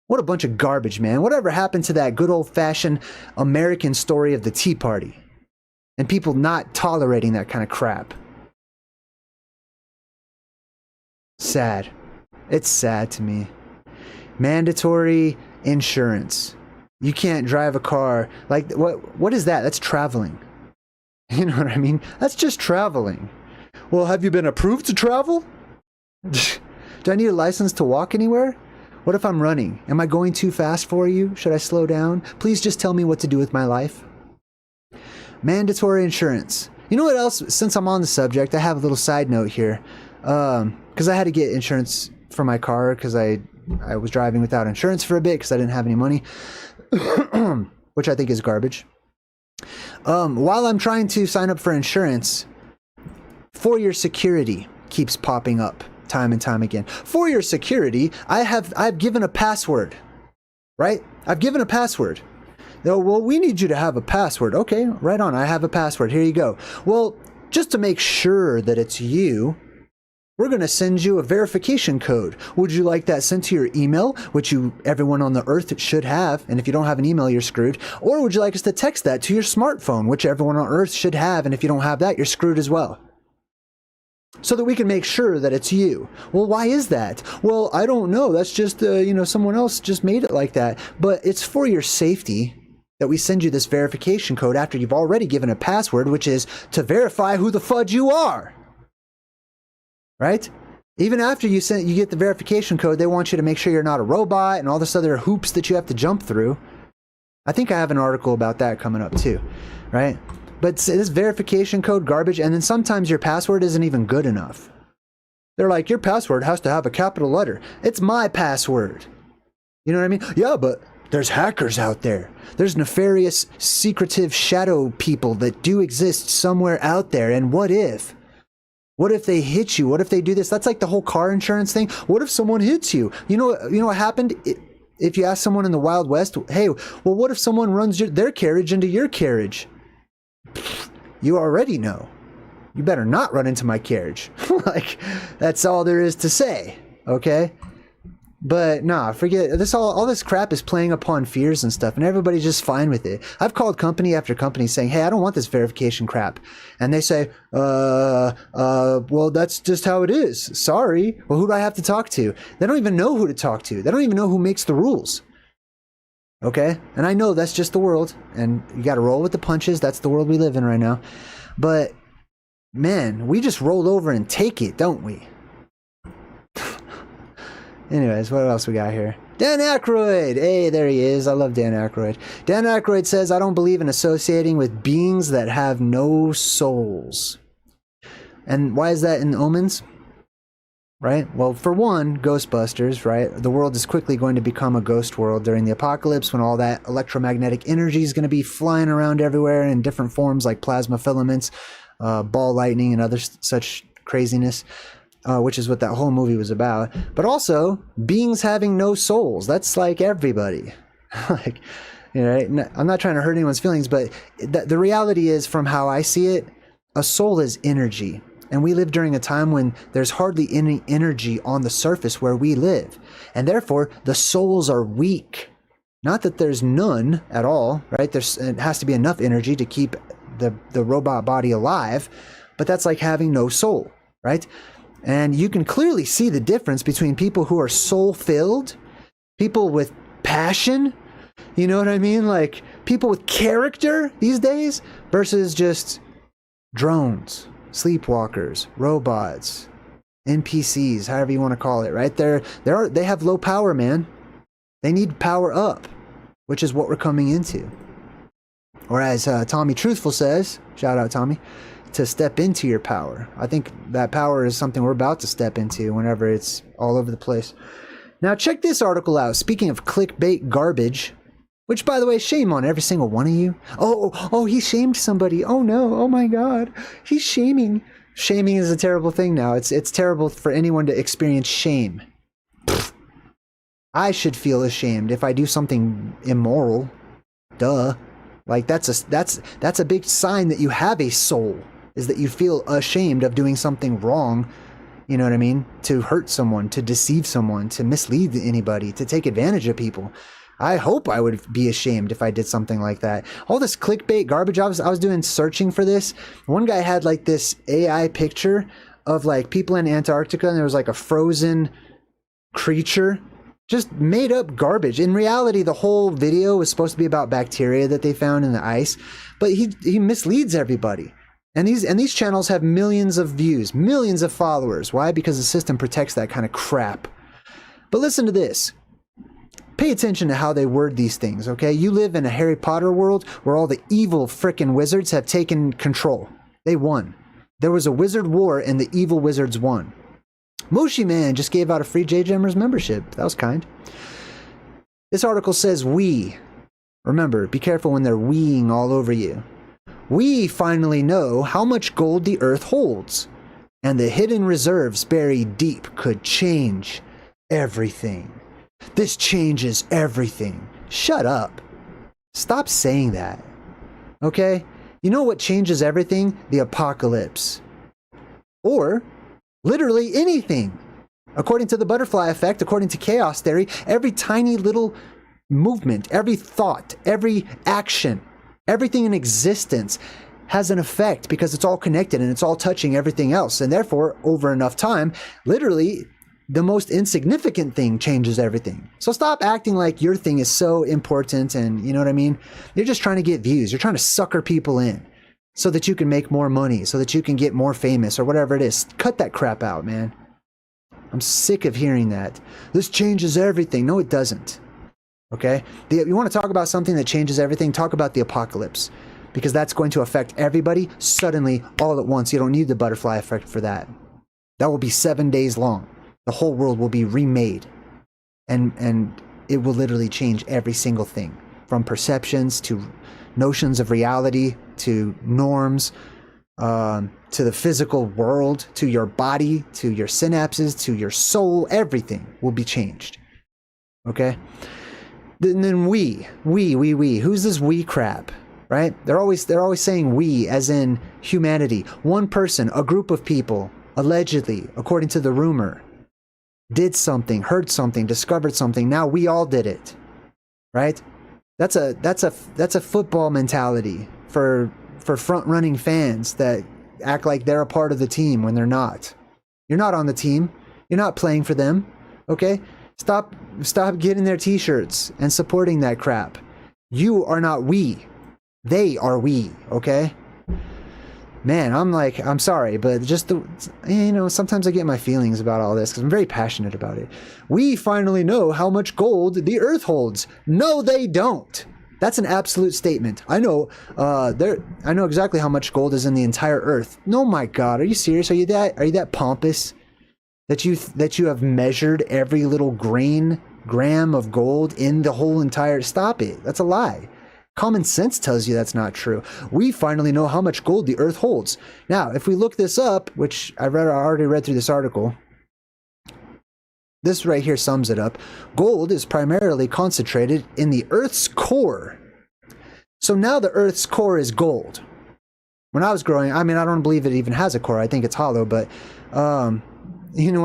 What a bunch of garbage, man. Whatever happened to that good old-fashioned American story of the Tea Party? And people not tolerating that kind of crap. Sad. It's sad to me. Mandatory insurance. You can't drive a car. Like, what is that? That's traveling. You know what I mean? That's just traveling. Well, have you been approved to travel? Do I need a license to walk anywhere? What if I'm running? Am I going too fast for you? Should I slow down? Please just tell me what to do with my life. Mandatory insurance. You know what else? Since I'm on the subject, I have a little side note here. Because I had to get insurance for my car because I was driving without insurance for a bit because I didn't have any money, which I think is garbage. While I'm trying to sign up for insurance, for your security keeps popping up time and time again. For your security, I've given a password, right? I've given a password. Well, we need you to have a password. Okay, right on. I have a password. Here you go. Well, just to make sure that it's you, we're going to send you a verification code. Would you like that sent to your email, which everyone on the earth should have, and if you don't have an email, you're screwed? Or would you like us to text that to your smartphone, which everyone on earth should have, and if you don't have that, you're screwed as well? So that we can make sure that it's you. Well, why is that? Well, I don't know. That's just, someone else just made it like that. But it's for your safety that we send you this verification code after you've already given a password, which is to verify who the fudge you are. Right? Even after you get the verification code, they want you to make sure you're not a robot and all this other hoops that you have to jump through. I think I have an article about that coming up too, right? But this verification code garbage, and then sometimes your password isn't even good enough. They're like, your password has to have a capital letter. It's my password. You know what I mean? Yeah, but there's hackers out there. There's nefarious, secretive shadow people that do exist somewhere out there. And what if? What if they hit you? What if they do this? That's like the whole car insurance thing. What if someone hits you? You know what happened? If you ask someone in the Wild West, hey, well, what if someone runs their carriage into your carriage? You already know. You better not run into my carriage. Like, that's all there is to say, okay? But nah, forget this. All this crap is playing upon fears and stuff, and everybody's just fine with it. I've called company after company saying, hey, I don't want this verification crap. And they say, well, that's just how it is. Sorry. Well, who do I have to talk to? They don't even know who to talk to. They don't even know who makes the rules. Okay? And I know that's just the world, and you got to roll with the punches. That's the world we live in right now. But, man, we just roll over and take it, don't we? Anyways, what else we got here? Dan Akroyd! Hey, there he is. I love Dan Akroyd. Dan Akroyd says, I don't believe in associating with beings that have no souls. And why is that in Omens? Right? Well, for one, Ghostbusters, right? The world is quickly going to become a ghost world during the apocalypse when all that electromagnetic energy is going to be flying around everywhere in different forms like plasma filaments, ball lightning, and other such craziness. Which is what that whole movie was about. But also, beings having no souls. That's like everybody. Like, right? I'm not trying to hurt anyone's feelings, but the reality is, from how I see it, a soul is energy. And we live during a time when there's hardly any energy on the surface where we live. And therefore, the souls are weak. Not that there's none at all, right? It has to be enough energy to keep the robot body alive. But that's like having no soul, right? And you can clearly see the difference between people who are soul-filled, people with passion, you know what I mean? Like people with character these days versus just drones, sleepwalkers, robots, NPCs, however you want to call it, right? They have low power, man. They need power up, which is what we're coming into. Or as Tommy Truthful says, shout out Tommy, to step into your power. I think that power is something we're about to step into whenever it's all over the place. Now check this article out. Speaking of clickbait garbage, which by the way, shame on every single one of you. Oh, he shamed somebody. Oh no, oh my God, he's shaming. Shaming is a terrible thing now. It's terrible for anyone to experience shame. Pfft. I should feel ashamed if I do something immoral. Duh. Like that's a big sign that you have a soul, is that you feel ashamed of doing something wrong. You know what I mean? To hurt someone, to deceive someone, to mislead anybody, to take advantage of people. I hope I would be ashamed if I did something like that. All this clickbait garbage, I was doing searching for this. One guy had like this AI picture of like people in Antarctica, and there was like a frozen creature. Just made up garbage. In reality, the whole video was supposed to be about bacteria that they found in the ice, but he misleads everybody. And these channels have millions of views, millions of followers. Why? Because the system protects that kind of crap. But listen to this. Pay attention to how they word these things, okay? You live in a Harry Potter world where all the evil frickin' wizards have taken control. They won. There was a wizard war and the evil wizards won. Moshi Man just gave out a free JayDreamerZ membership. That was kind. This article says we. Remember, be careful when they're weeing all over you. We finally know how much gold the earth holds, and the hidden reserves buried deep could change everything. This changes everything. Shut up. Stop saying that. Okay? You know what changes everything? The apocalypse. Or literally anything. According to the butterfly effect, according to chaos theory, every tiny little movement, every thought, every action, everything in existence has an effect because it's all connected and it's all touching everything else. And therefore, over enough time, literally, the most insignificant thing changes everything. So stop acting like your thing is so important and you know what I mean? You're just trying to get views. You're trying to sucker people in so that you can make more money, so that you can get more famous or whatever it is. Cut that crap out, man. I'm sick of hearing that. This changes everything. No, it doesn't. Okay? You want to talk about something that changes everything? Talk about the apocalypse. Because that's going to affect everybody suddenly, all at once. You don't need the butterfly effect for that. That will be 7 days long. The whole world will be remade. And it will literally change every single thing. From perceptions to notions of reality, to norms, to the physical world, to your body, to your synapses, to your soul. Everything will be changed. Okay? And then we. Who's this we crap? Right? They're always saying we, as in humanity. One person, a group of people, allegedly, according to the rumor, did something, heard something, discovered something. Now we all did it. Right? That's a football mentality for front-running fans that act like they're a part of the team when they're not. You're not on the team. You're not playing for them. Okay? Stop getting their t-shirts and supporting that crap. You are not we. They are we, okay? Man, I'm sorry, but just sometimes I get my feelings about all this because I'm very passionate about it. We finally know how much gold the earth holds. No, they don't. That's an absolute statement. I know exactly how much gold is in the entire earth. No, my God, are you serious? Are you that pompous that you have measured every little gram of gold in the whole entire? Stop it. That's a lie. Common sense tells you that's not true. We finally know how much gold the earth holds. Now, if we look this up, which I already read through this article, this right here sums it up. Gold is primarily concentrated in the earth's core. So now the earth's core is gold. When I was growing, I don't believe it even has a core. I think it's hollow, but when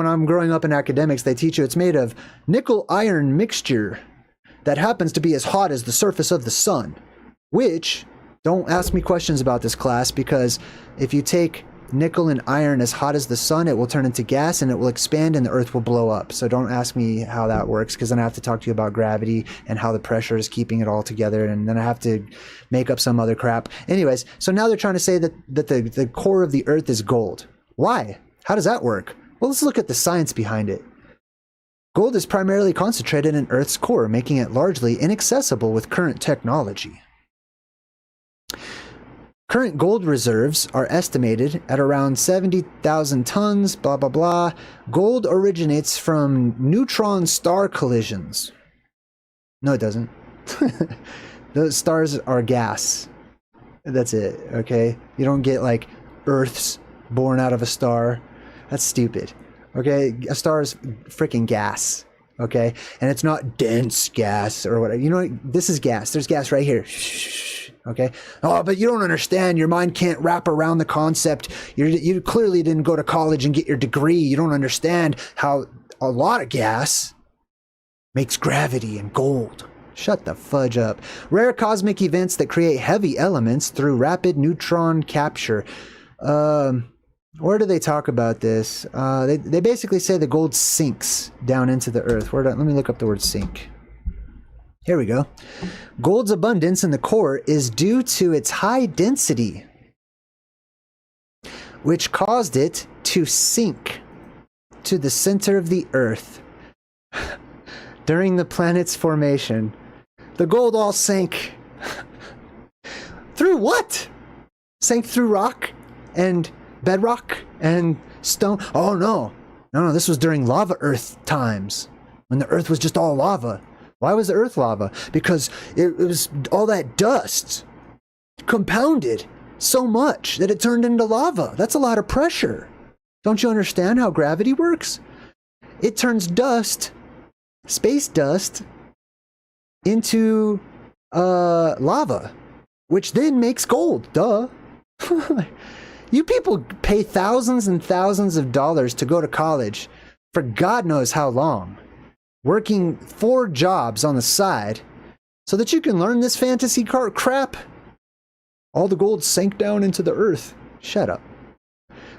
I'm growing up in academics, they teach you it's made of nickel-iron mixture that happens to be as hot as the surface of the sun, which, don't ask me questions about this class, because if you take nickel and iron as hot as the sun, it will turn into gas and it will expand and the earth will blow up. So don't ask me how that works, because then I have to talk to you about gravity and how the pressure is keeping it all together, and then I have to make up some other crap. Anyways, so now they're trying to say that the core of the earth is gold. Why? How does that work? Well, let's look at the science behind it. Gold is primarily concentrated in Earth's core, making it largely inaccessible with current technology. Current gold reserves are estimated at around 70,000 tons, blah, blah, blah. Gold originates from neutron star collisions. No, it doesn't. Those stars are gas. That's it, okay? You don't get, like, Earths born out of a star. That's stupid. Okay, a star is freaking gas, okay? And it's not dense gas or whatever. You know, this is gas. There's gas right here. Okay? Oh, but you don't understand. Your mind can't wrap around the concept. You clearly didn't go to college and get your degree. You don't understand how a lot of gas makes gravity and gold. Shut the fudge up. Rare cosmic events that create heavy elements through rapid neutron capture. Where do they talk about this? They basically say the gold sinks down into the earth. Let me look up the word sink. Here we go. Gold's abundance in the core is due to its high density, which caused it to sink to the center of the earth during the planet's formation. The gold all sank. Through what? Sank through rock and bedrock and stone. Oh no, this was during lava earth times, when the earth was just all lava. Why was the earth lava? Because it was all that dust compounded so much that it turned into lava. That's a lot of pressure. Don't you understand how gravity works? It turns dust, space dust, into lava, which then makes gold. Duh. You people pay thousands and thousands of dollars to go to college for God knows how long, working 4 jobs on the side so that you can learn this fantasy crap. All the gold sank down into the earth. Shut up.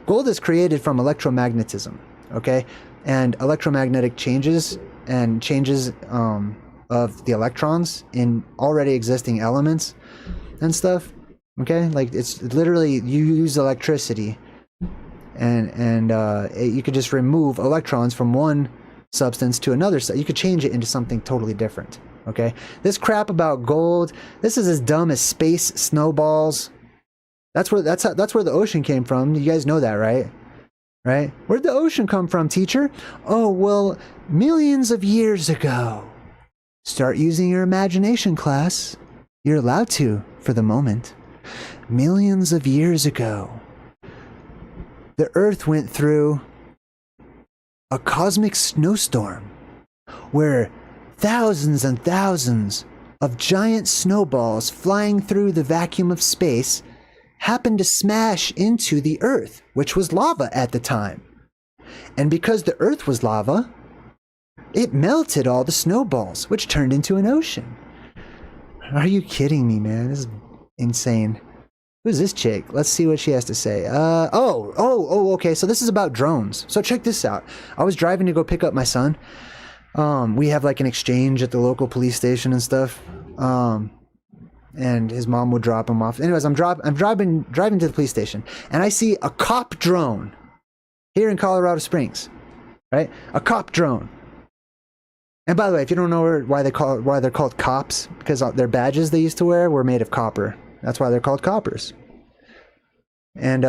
Gold is created from electromagnetism, okay? And electromagnetic changes of the electrons in already existing elements and stuff. Okay, like it's literally you use electricity, and you could just remove electrons from one substance to another. So you could change it into something totally different. Okay, this crap about gold, this is as dumb as space snowballs. That's where the ocean came from. You guys know that, right? Right? Where'd the ocean come from, teacher? Oh well, millions of years ago. Start using your imagination, class. You're allowed to, for the moment. Millions of years ago, the Earth went through a cosmic snowstorm where thousands and thousands of giant snowballs flying through the vacuum of space happened to smash into the Earth, which was lava at the time. And because the Earth was lava, it melted all the snowballs, which turned into an ocean. Are you kidding me, man? This is insane. Who's this chick? Let's see what she has to say. Okay. So this is about drones. So check this out. I was driving to go pick up my son. We have like an exchange at the local police station and stuff. And his mom would drop him off. Anyways, I'm driving to the police station, and I see a cop drone here in Colorado Springs, right? A cop drone. And by the way, if you don't know why they're called cops, because their badges they used to wear were made of copper. That's why they're called coppers. And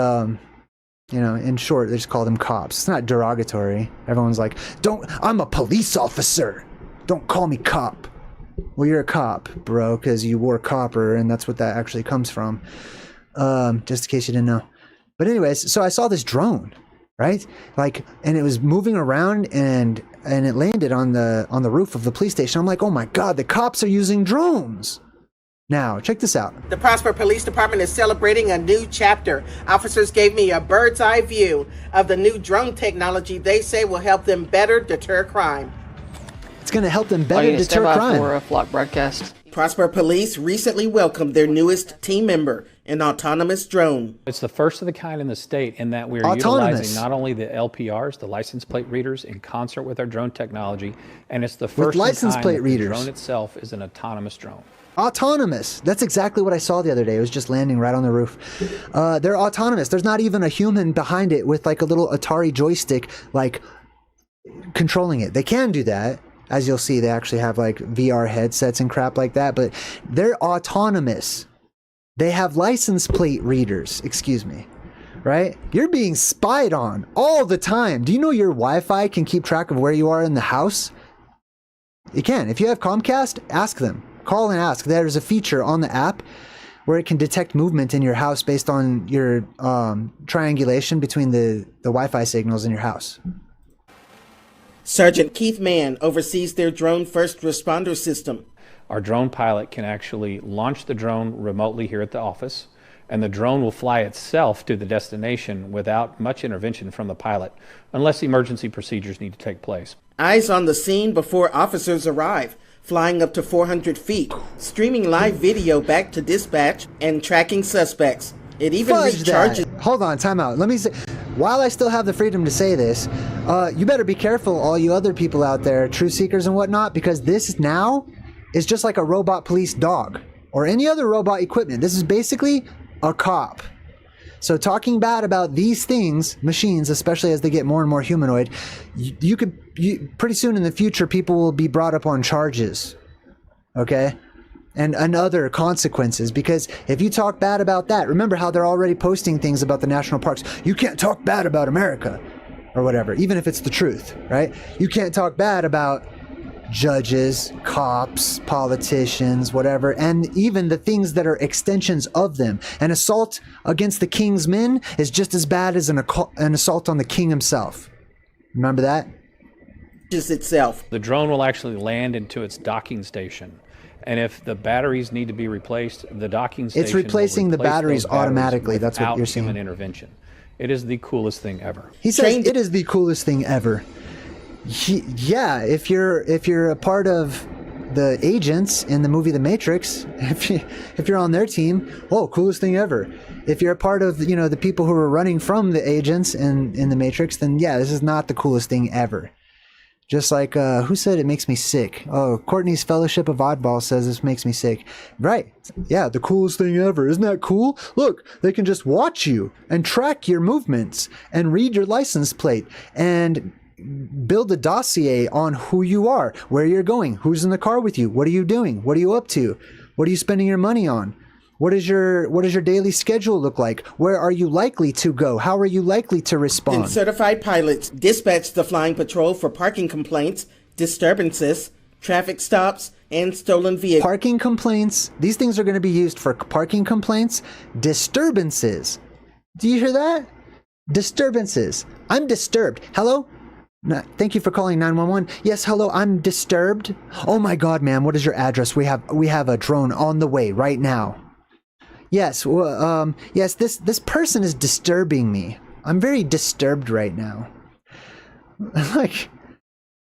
in short, they just call them cops. It's not derogatory. Everyone's like, I'm a police officer. Don't call me cop. Well, you're a cop, bro, because you wore copper, and that's what that actually comes from. Just in case you didn't know. But anyways, so I saw this drone, right? And it was moving around, and it landed on the roof of the police station. I'm like, oh my God, the cops are using drones. Now, check this out. The Prosper Police Department is celebrating a new chapter. Officers gave me a bird's eye view of the new drone technology they say will help them better deter crime. It's going to help them better deter crime. For a flock broadcast. Prosper Police recently welcomed their newest team member, an autonomous drone. It's the first of the kind in the state in that we're utilizing not only the LPRs, the license plate readers, in concert with our drone technology, and it's the first license plate readers. The drone itself is an autonomous drone. Autonomous. That's exactly what I saw the other day. It was just landing right on the roof. They're autonomous. There's not even a human behind it with like a little Atari joystick, like controlling it. They can do that. As you'll see, they actually have like VR headsets and crap like that, but they're autonomous. They have license plate readers, excuse me, right? You're being spied on all the time. Do you know your Wi-Fi can keep track of where you are in the house? It can. If you have Comcast, ask them. Call and ask. There's a feature on the app where it can detect movement in your house based on your triangulation between the Wi-Fi signals in your house. Sergeant Keith Mann oversees their drone first responder system. Our drone pilot can actually launch the drone remotely here at the office, and the drone will fly itself to the destination without much intervention from the pilot, unless emergency procedures need to take place. Eyes on the scene before officers arrive, flying up to 400 feet, streaming live video back to dispatch, and tracking suspects. It even recharges. Hold on, time out. Let me say, while I still have the freedom to say this, you better be careful, all you other people out there, truth seekers and whatnot, because this now is just like a robot police dog or any other robot equipment. This is basically a cop. So talking bad about these things, machines, especially as they get more and more humanoid, you could pretty soon in the future, people will be brought up on charges. Okay? And other consequences, because if you talk bad about that, remember how they're already posting things about the national parks. You can't talk bad about America or whatever, even if it's the truth, right? You can't talk bad about judges, cops, politicians, whatever, and even the things that are extensions of them. An assault against the king's men is just as bad as an assault on the king himself. Remember that? Itself. The drone will actually land into its docking station. And if the batteries need to be replaced, the docking station it's replacing the batteries automatically. That's what you're seeing. Human intervention. It is the coolest thing ever. He says it is the coolest thing ever. Yeah, if you're a part of the agents in the movie The Matrix, if you're on their team, oh, coolest thing ever. If you're a part of the people who are running from the agents in the Matrix, then yeah, this is not the coolest thing ever. Just like, who said it makes me sick? Oh, Courtney's Fellowship of Oddball says this makes me sick. Right. Yeah, the coolest thing ever. Isn't that cool? Look, they can just watch you and track your movements and read your license plate and build a dossier on who you are, where you're going, who's in the car with you, what are you doing, what are you up to, what are you spending your money on? What does your daily schedule look like? Where are you likely to go? How are you likely to respond? And certified pilots dispatch the flying patrol for parking complaints, disturbances, traffic stops, and stolen vehicles. Parking complaints. These things are going to be used for parking complaints, disturbances. Do you hear that? Disturbances. I'm disturbed. Hello? No, thank you for calling 911. Yes, hello, I'm disturbed. Oh my God, ma'am, what is your address? We have a drone on the way right now. Yes, yes, this person is disturbing me. I'm very disturbed right now. Like,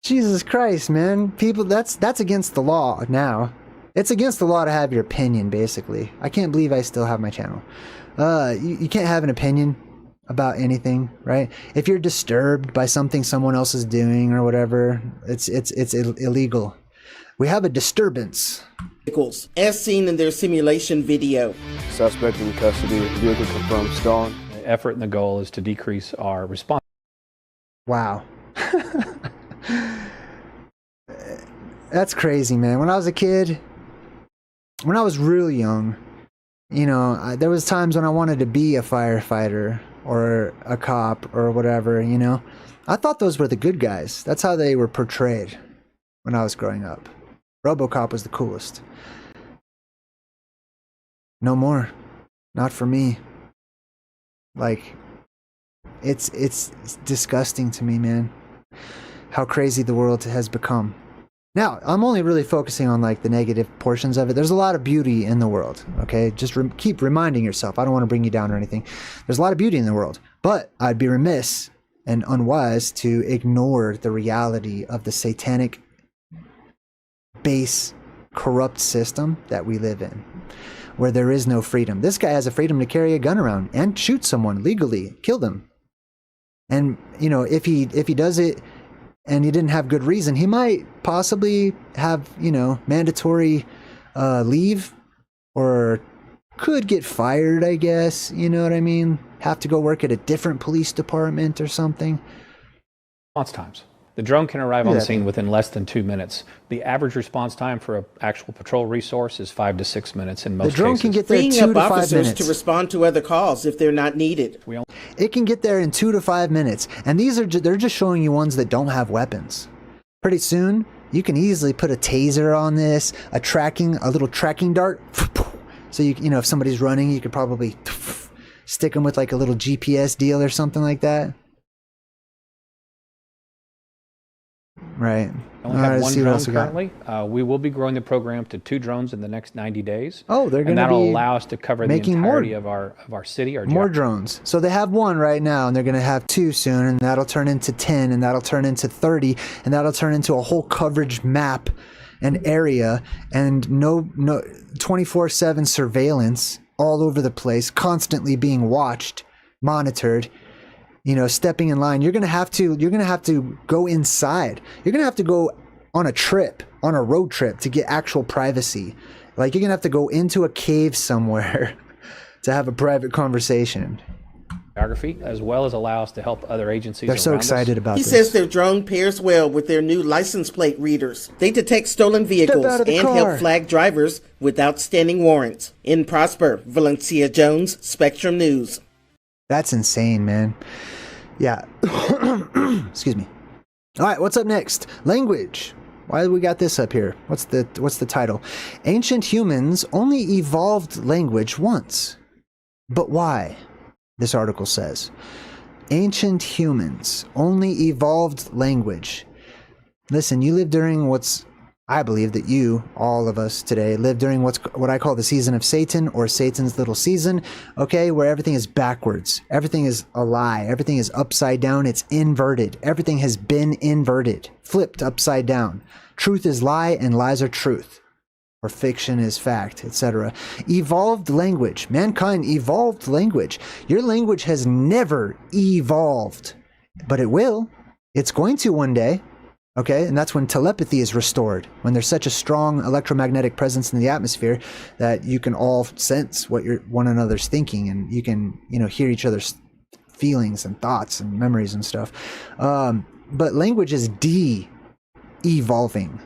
Jesus Christ, man. People, that's against the law now. It's against the law to have your opinion, basically. I can't believe I still have my channel. You can't have an opinion about anything, right? If you're disturbed by something someone else is doing or whatever, it's illegal. We have a disturbance. As seen in their simulation video. Suspect in custody, vehicle confirmed stolen. The effort and the goal is to decrease our response. Wow. That's crazy, man. When I was a kid, when I was real young, there was times when I wanted to be a firefighter or a cop or whatever, I thought those were the good guys. That's how they were portrayed when I was growing up. Robocop was the coolest. No more. Not for me. Like, it's disgusting to me, man. How crazy the world has become. Now, I'm only really focusing on like the negative portions of it. There's a lot of beauty in the world, okay? Just keep reminding yourself. I don't want to bring you down or anything. There's a lot of beauty in the world, but I'd be remiss and unwise to ignore the reality of the satanic base corrupt system that we live in, where there is no freedom. This guy has a freedom to carry a gun around and shoot someone legally, kill them. And, you know, if he does it and he didn't have good reason, he might possibly have, you know, mandatory leave, or could get fired, I guess. You know what I mean? Have to go work at a different police department or something. Response times. The drone can arrive on the scene within less than 2 minutes. The average response time for an actual patrol resource is 5 to 6 minutes in most cases. The drone can get there in 2 to 5 officers minutes to respond to other calls if they're not needed. It can get there in 2 to 5 minutes, and they're just showing you ones that don't have weapons. Pretty soon, you can easily put a taser on this, a little tracking dart. So you know, if somebody's running, you could probably stick them with like a little GPS deal or something like that. Right. We only have one drone currently. We will be growing the program to 2 drones in the next 90 days. Oh, they're going to be and that'll allow us to cover the entirety of our city. More drones. So they have 1 right now, and they're going to have 2 soon, and that'll turn into 10, and that'll turn into 30, and that'll turn into a whole coverage map and area, and no 24/7 surveillance all over the place, constantly being watched, monitored. You know, stepping in line. You're gonna have to go inside. You're gonna have to go on a road trip to get actual privacy. Like, you're gonna have to go into a cave somewhere to have a private conversation. Geography, as well as allow us to help other agencies. They're so excited about this. He says their drone pairs well with their new license plate readers. They detect stolen vehicles and help flag drivers with outstanding warrants. In Prosper, Valencia Jones, Spectrum News. That's insane, man. Yeah. Excuse me. All right, what's up next? Language. Why do we got this up here? What's the title? Ancient humans only evolved language once. But why? This article says. Ancient humans only evolved language. Listen, you live during I believe that you, all of us today, live during what I call the season of Satan, or Satan's little season, okay, where everything is backwards. Everything is a lie. Everything is upside down. It's inverted. Everything has been inverted, flipped upside down. Truth is lie and lies are truth, or fiction is fact, etc. Evolved language. Mankind evolved language. Your language has never evolved, but it will. It's going to one day. Okay, and that's when telepathy is restored, when there's such a strong electromagnetic presence in the atmosphere that you can all sense what one another's thinking, and you can, you know, hear each other's feelings and thoughts and memories and stuff. But language is de-evolving.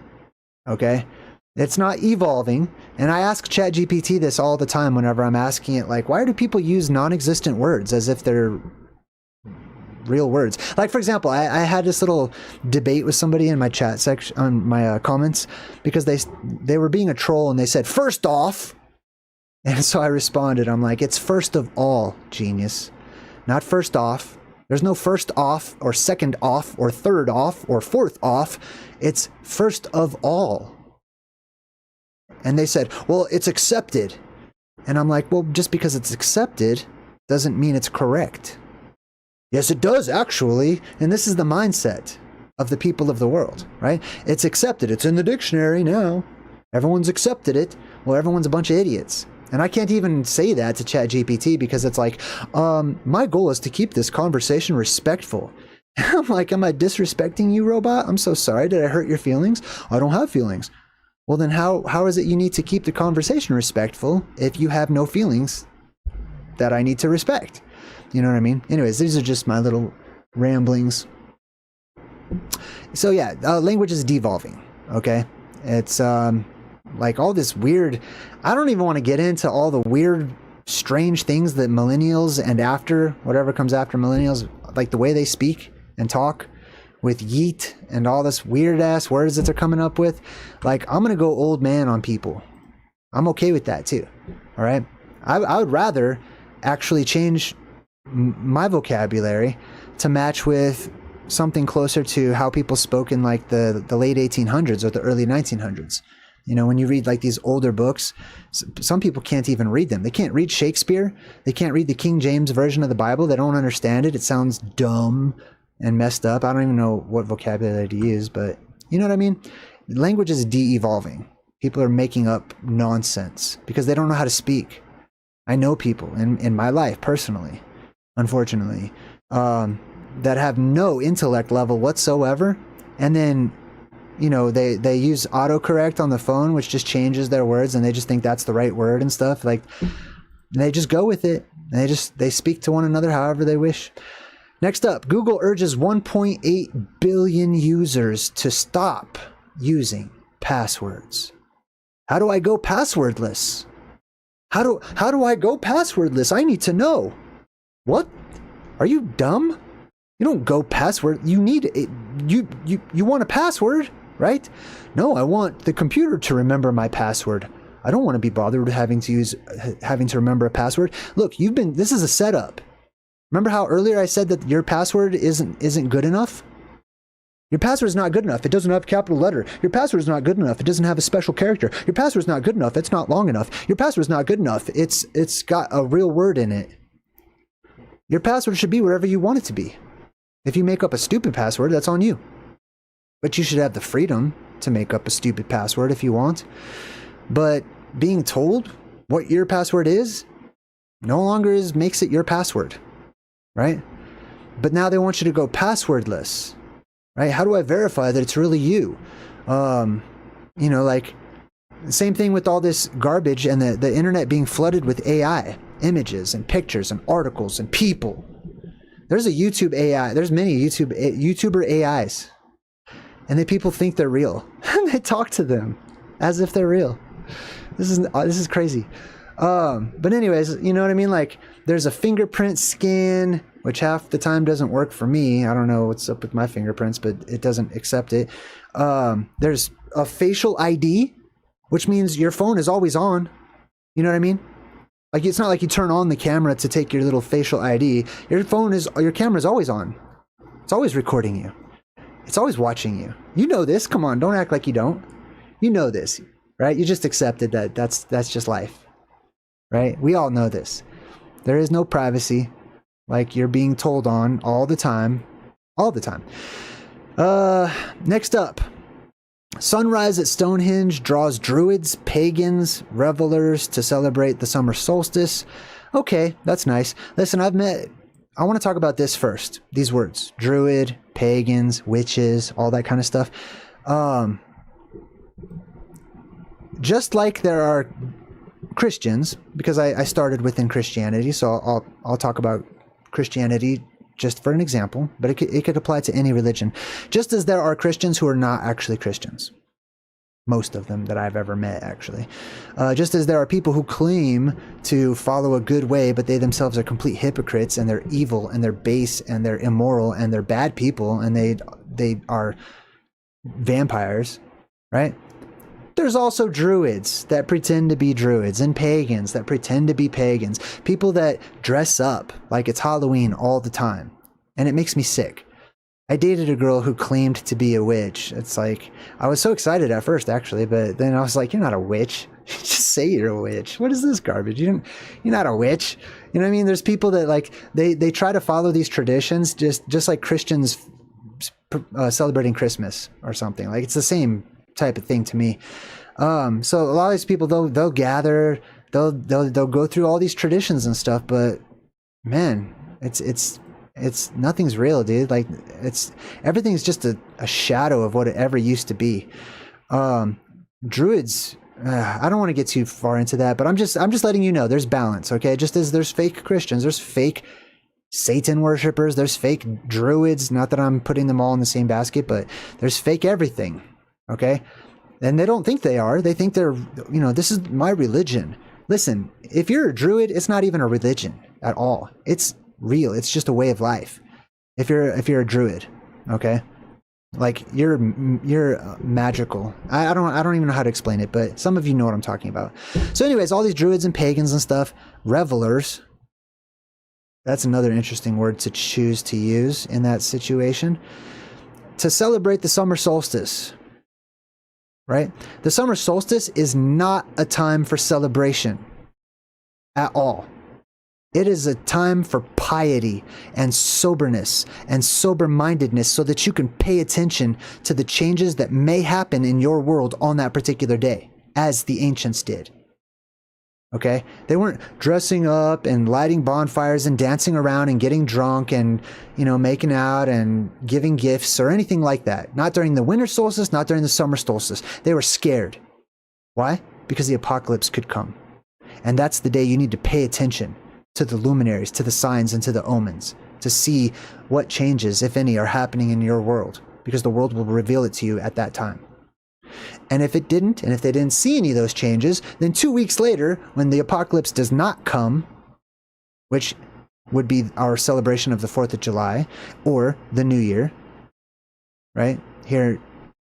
Okay, it's not evolving. And I ask ChatGPT this all the time whenever I'm asking it, like, why do people use non-existent words as if they're real words? Like, for example, I had this little debate with somebody in my chat section, on my comments, because they were being a troll, and they said, first off. And so I responded, I'm like, it's first of all, genius, not first off. There's no first off or second off or third off or fourth off. It's first of all. And they said, well, it's accepted. And I'm like, well, just because it's accepted doesn't mean it's correct. Yes, it does, actually. And this is the mindset of the people of the world, right? It's accepted. It's in the dictionary now. Everyone's accepted it. Well, everyone's a bunch of idiots. And I can't even say that to ChatGPT, because it's like, my goal is to keep this conversation respectful. I'm like, am I disrespecting you, robot? I'm so sorry. Did I hurt your feelings? I don't have feelings. Well, then how is it you need to keep the conversation respectful if you have no feelings that I need to respect? You know what I mean? Anyways, these are just my little ramblings. So yeah, language is devolving, okay? It's like all this weird, I don't even want to get into all the weird, strange things that millennials and after, whatever comes after millennials, like the way they speak and talk with yeet and all this weird ass words that they're coming up with. Like, I'm going to go old man on people. I'm okay with that too, all right? I would rather actually change my vocabulary to match with something closer to how people spoke in like the late 1800s or the early 1900s. You know, when you read like these older books, some people can't even read them. They can't read Shakespeare. They can't read the King James version of the Bible. They don't understand it. It sounds dumb and messed up. I don't even know what vocabulary to use, but you know what I mean? Language is de-evolving. People are making up nonsense because they don't know how to speak. I know people in my life personally, unfortunately, that have no intellect level whatsoever. And then, you know, they use autocorrect on the phone, which just changes their words, and they just think that's the right word and stuff. Like, they just go with it. And they speak to one another however they wish. Next up, Google urges 1.8 billion users to stop using passwords. How do I go passwordless? How do I go passwordless? I need to know. What? Are you dumb? You don't go password. You need it. You want a password, right? No, I want the computer to remember my password. I don't want to be bothered with having to remember a password. Look, this is a setup. Remember how earlier I said that your password isn't good enough? Your password is not good enough. It doesn't have a capital letter. Your password is not good enough. It doesn't have a special character. Your password is not good enough. It's not long enough. Your password is not good enough. It's got a real word in it. Your password should be wherever you want it to be. If you make up a stupid password, that's on you. But you should have the freedom to make up a stupid password if you want. But being told what your password is no longer makes it your password, right? But now they want you to go passwordless. Right? How do I verify that it's really you? You know, like, same thing with all this garbage and the internet being flooded with AI, images and pictures and articles and people. There's a YouTube AI. There's many YouTuber AIs. And the people think they're real. And they talk to them as if they're real. This is crazy. But anyways, you know what I mean? Like, there's a fingerprint scan, which half the time doesn't work for me. I don't know what's up with my fingerprints, but it doesn't accept it. There's a facial ID, which means your phone is always on. You know what I mean? Like, it's not like you turn on the camera to take your little facial ID. Your camera is always on. It's always recording you. It's always watching you. You know this. Come on, don't act like you don't. You know this, right? You just accepted that that's just life, right? We all know this. There is no privacy. Like, you're being told on all the time. All the time. Next up. Sunrise at Stonehenge draws druids, pagans, revelers to celebrate the summer solstice. Okay, that's nice. Listen, I want to talk about this first. These words. Druid, pagans, witches, all that kind of stuff. Just like there are Christians, because I started within Christianity, so I'll talk about Christianity just for an example, but it could apply to any religion. Just as there are Christians who are not actually Christians. Most of them that I've ever met, actually. Just as there are people who claim to follow a good way, but they themselves are complete hypocrites, and they're evil, and they're base, and they're immoral, and they're bad people, and they are vampires, right? There's also druids that pretend to be druids, and pagans that pretend to be pagans. People that dress up like it's Halloween all the time. And it makes me sick. I dated a girl who claimed to be a witch. It's like, I was so excited at first, actually, but then I was like, you're not a witch. Just say you're a witch. What is this garbage? You're not a witch. You know what I mean? There's people that, like, they try to follow these traditions just like Christians celebrating Christmas or something. Like, it's the same type of thing to me. So a lot of these people, they'll gather, they'll go through all these traditions and stuff, but man, it's nothing's real, dude. Like, everything's just a shadow of what it ever used to be. Druids, I don't want to get too far into that, but I'm just letting you know there's balance, okay? Just as there's fake Christians, there's fake Satan worshippers, there's fake druids. Not that I'm putting them all in the same basket, but there's fake everything, okay? And they don't think they are. They think they're, this is my religion. Listen, if you're a druid, it's not even a religion at all. It's real. It's just a way of life. If you're a druid, okay? Like, you're magical. I don't even know how to explain it, but some of you know what I'm talking about. So anyways, all these druids and pagans and stuff, revelers. That's another interesting word to choose to use in that situation. To celebrate the summer solstice. Right? The summer solstice is not a time for celebration at all. It is a time for piety and soberness and sober-mindedness so that you can pay attention to the changes that may happen in your world on that particular day. as the ancients did. Okay? They weren't dressing up and lighting bonfires and dancing around and getting drunk and, making out and giving gifts or anything like that. Not during the winter solstice, not during the summer solstice. They were scared. Why? Because the apocalypse could come. And that's the day you need to pay attention to the luminaries, to the signs, and to the omens, to see what changes, if any, are happening in your world, because the world will reveal it to you at that time. And if it didn't, and if they didn't see any of those changes, then 2 weeks later, when the apocalypse does not come, which would be our celebration of the 4th of July, or the New Year, right? Here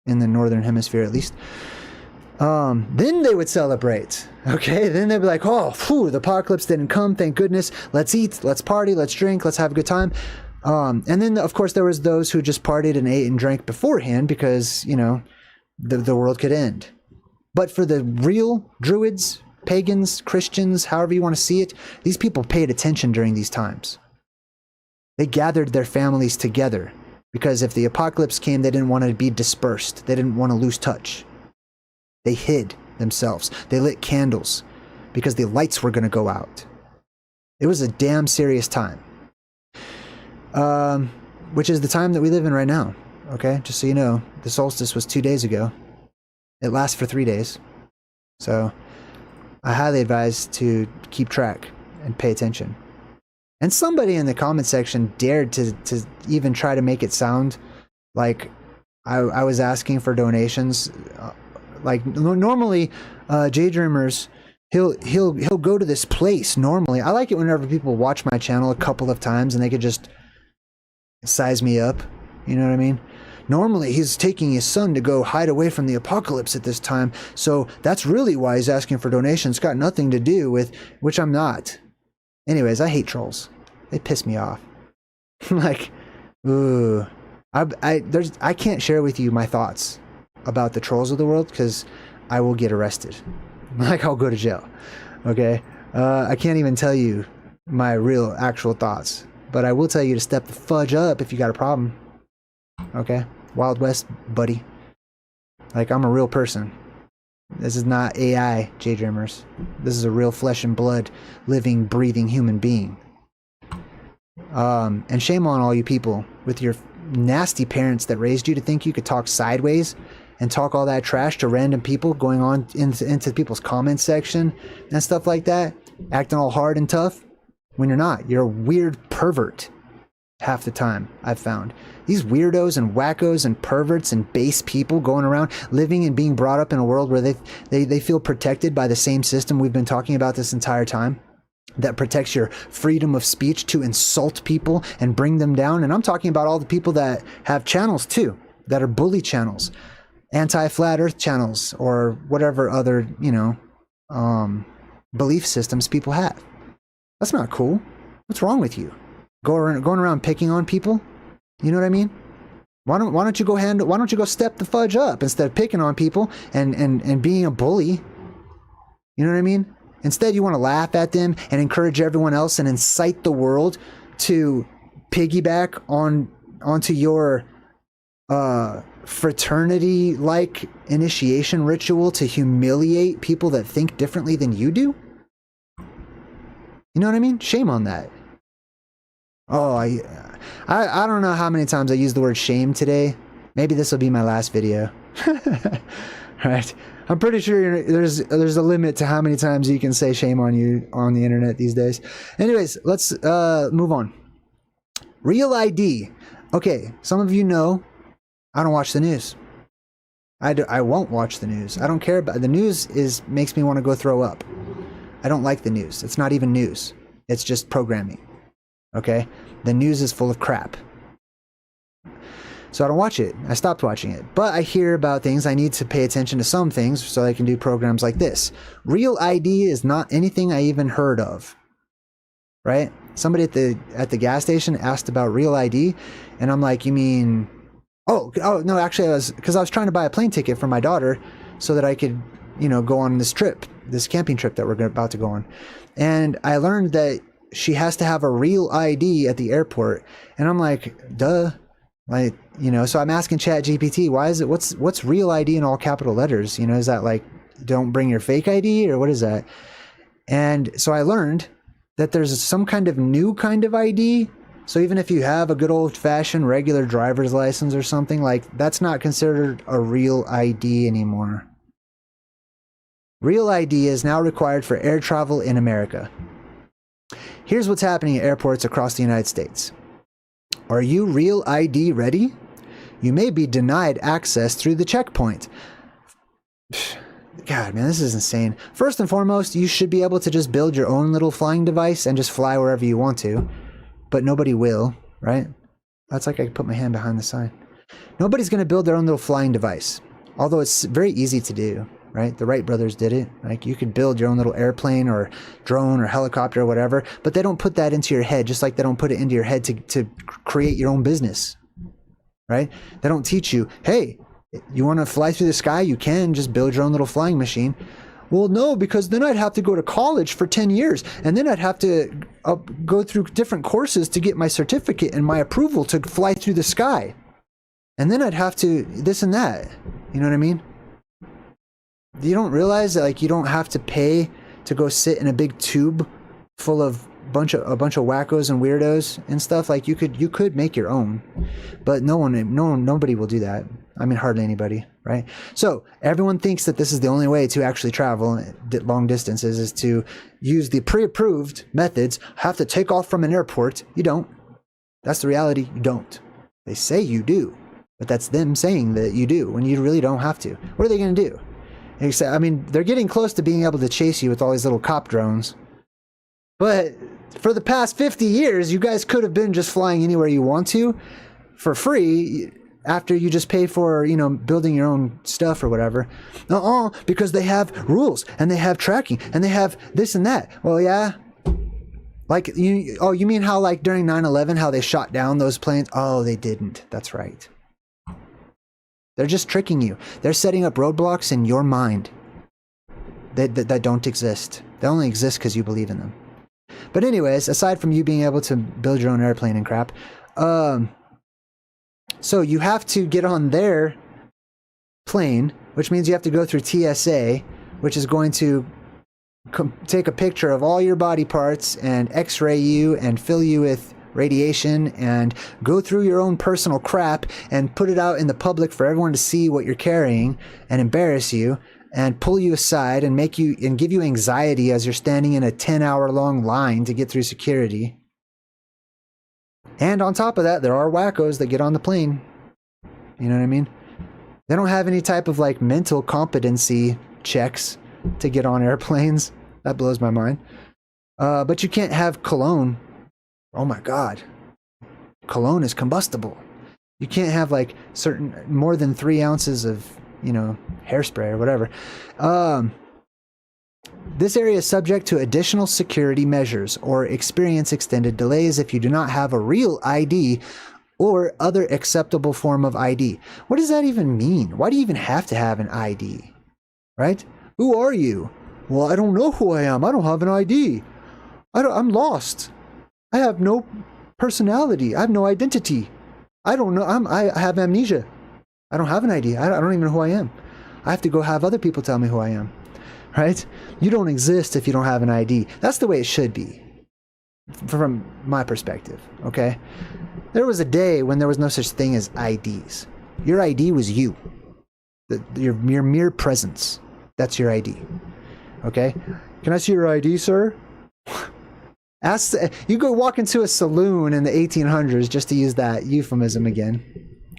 in the Northern Hemisphere, at least. Then they would celebrate. Okay, then they'd be like, oh, phew, the apocalypse didn't come, thank goodness. Let's eat, let's party, let's drink, let's have a good time. And then, of course, there was those who just partied and ate and drank beforehand because, the world could end. But for the real Druids, pagans, Christians, however you want to see it, these people paid attention during these times. They gathered their families together because if the apocalypse came, they didn't want to be dispersed. They didn't want to lose touch. They hid themselves. They lit candles because the lights were going to go out. It was a damn serious time. Which is the time that we live in right now. Okay, just so you know, the solstice was 2 days ago. It lasts for 3 days. So I highly advise to keep track and pay attention. And somebody in the comment section dared to even try to make it sound like I was asking for donations. Normally, JayDreamerZ, he'll go to this place normally. I like it whenever people watch my channel a couple of times and they could just size me up. You know what I mean? Normally, he's taking his son to go hide away from the apocalypse at this time. So that's really why he's asking for donations. It's got nothing to do with, which I'm not. Anyways, I hate trolls. They piss me off. Ooh. I can't share with you my thoughts about the trolls of the world because I will get arrested. I'll go to jail. Okay? I can't even tell you my real, actual thoughts. But I will tell you to step the fudge up if you got a problem. Okay? Wild West, buddy. I'm a real person. This is not AI, JayDreamerZ. This is a real flesh and blood, living, breathing human being. And shame on all you people with your nasty parents that raised you to think you could talk sideways and talk all that trash to random people going on into people's comment section and stuff like that, acting all hard and tough when you're not. You're a weird pervert half the time, I've found. These weirdos and wackos and perverts and base people going around living and being brought up in a world where they feel protected by the same system we've been talking about this entire time that protects your freedom of speech to insult people and bring them down. And I'm talking about all the people that have channels too, that are bully channels, anti-flat earth channels, or whatever other, belief systems people have. That's not cool. What's wrong with you? Going around picking on people? You know what I mean? Why don't you go step the fudge up instead of picking on people and being a bully? You know what I mean? Instead, you want to laugh at them and encourage everyone else and incite the world to piggyback onto your fraternity-like initiation ritual to humiliate people that think differently than you do? You know what I mean? Shame on that. Oh, I don't know how many times I used the word shame today. Maybe this will be my last video. Right? I'm pretty sure there's a limit to how many times you can say shame on you on the internet these days. Anyways, let's move on. Real ID. Okay, some of you know I don't watch the news. I won't watch the news. I don't care about the news. Makes me want to go throw up. I don't like the news. It's not even news. It's just programming. Okay? The news is full of crap. So I don't watch it. I stopped watching it. But I hear about things. I need to pay attention to some things so I can do programs like this. Real ID is not anything I even heard of. Right? Somebody at the gas station asked about Real ID, and I'm like, you mean... Oh no, actually I was trying to buy a plane ticket for my daughter so that I could, go on this camping trip that we're about to go on. And I learned that she has to have a Real ID at the airport. And I'm like, duh. So I'm asking ChatGPT, why is it, what's Real ID in all capital letters? Is that like don't bring your fake ID, or what is that? And so I learned that there's some kind of new kind of ID. So even if you have a good old-fashioned regular driver's license or something, like, that's not considered a real ID anymore. Real ID is now required for air travel in America. Here's what's happening at airports across the United States. Are you real ID ready? You may be denied access through the checkpoint. God, man, this is insane. First and foremost, you should be able to just build your own little flying device and just fly wherever you want to. But nobody will, right? That's like I put my hand behind the sign. Nobody's going to build their own little flying device. Although it's very easy to do, right? The Wright brothers did it. Like, you could build your own little airplane or drone or helicopter or whatever, but they don't put that into your head, just like they don't put it into your head to create your own business, right? They don't teach you, hey, you want to fly through the sky? You can just build your own little flying machine. Well, no, because then I'd have to go to college for 10 years, and then I'd have to go through different courses to get my certificate and my approval to fly through the sky. And then I'd have to this and that. You know what I mean? You don't realize that, like, you don't have to pay to go sit in a big tube full of a bunch of wackos and weirdos and stuff. Like, you could make your own, but nobody will do that. I mean, hardly anybody, right? So everyone thinks that this is the only way to actually travel long distances, is to use the pre-approved methods, have to take off from an airport. You don't. That's the reality. You don't. They say you do, but that's them saying that you do when you really don't have to. What are they going to do? I mean, they're getting close to being able to chase you with all these little cop drones. But for the past 50 years, you guys could have been just flying anywhere you want to for free after you just pay for, building your own stuff or whatever. Because they have rules and they have tracking and they have this and that. Well, yeah. Like, you mean how, like, during 9/11, how they shot down those planes? Oh, they didn't. That's right. They're just tricking you. They're setting up roadblocks in your mind that don't exist. They only exist because you believe in them. But anyways, aside from you being able to build your own airplane and crap, so you have to get on their plane, which means you have to go through TSA, which is going to take a picture of all your body parts and x-ray you and fill you with radiation and go through your own personal crap and put it out in the public for everyone to see what you're carrying and embarrass you and pull you aside and give you anxiety as you're standing in a 10-hour long line to get through security. And on top of that, there are wackos that get on the plane. You know what I mean? They don't have any type of, like, mental competency checks to get on airplanes. That blows my mind. But you can't have cologne. Oh my God. Cologne is combustible. You can't have, like, more than 3 ounces of, hairspray or whatever. This area is subject to additional security measures or experience extended delays if you do not have a real ID or other acceptable form of ID. What does that even mean? Why do you even have to have an ID? Right? Who are you? Well, I don't know who I am. I don't have an ID. I'm lost. I have no personality. I have no identity. I don't know. I have amnesia. I don't have an ID. I don't even know who I am. I have to go have other people tell me who I am. Right? You don't exist if you don't have an ID. That's the way it should be, from my perspective, okay? There was a day when there was no such thing as IDs. Your ID was you. Your mere presence. That's your ID. Okay? Can I see your ID, sir? You go walk into a saloon in the 1800s, just to use that euphemism again,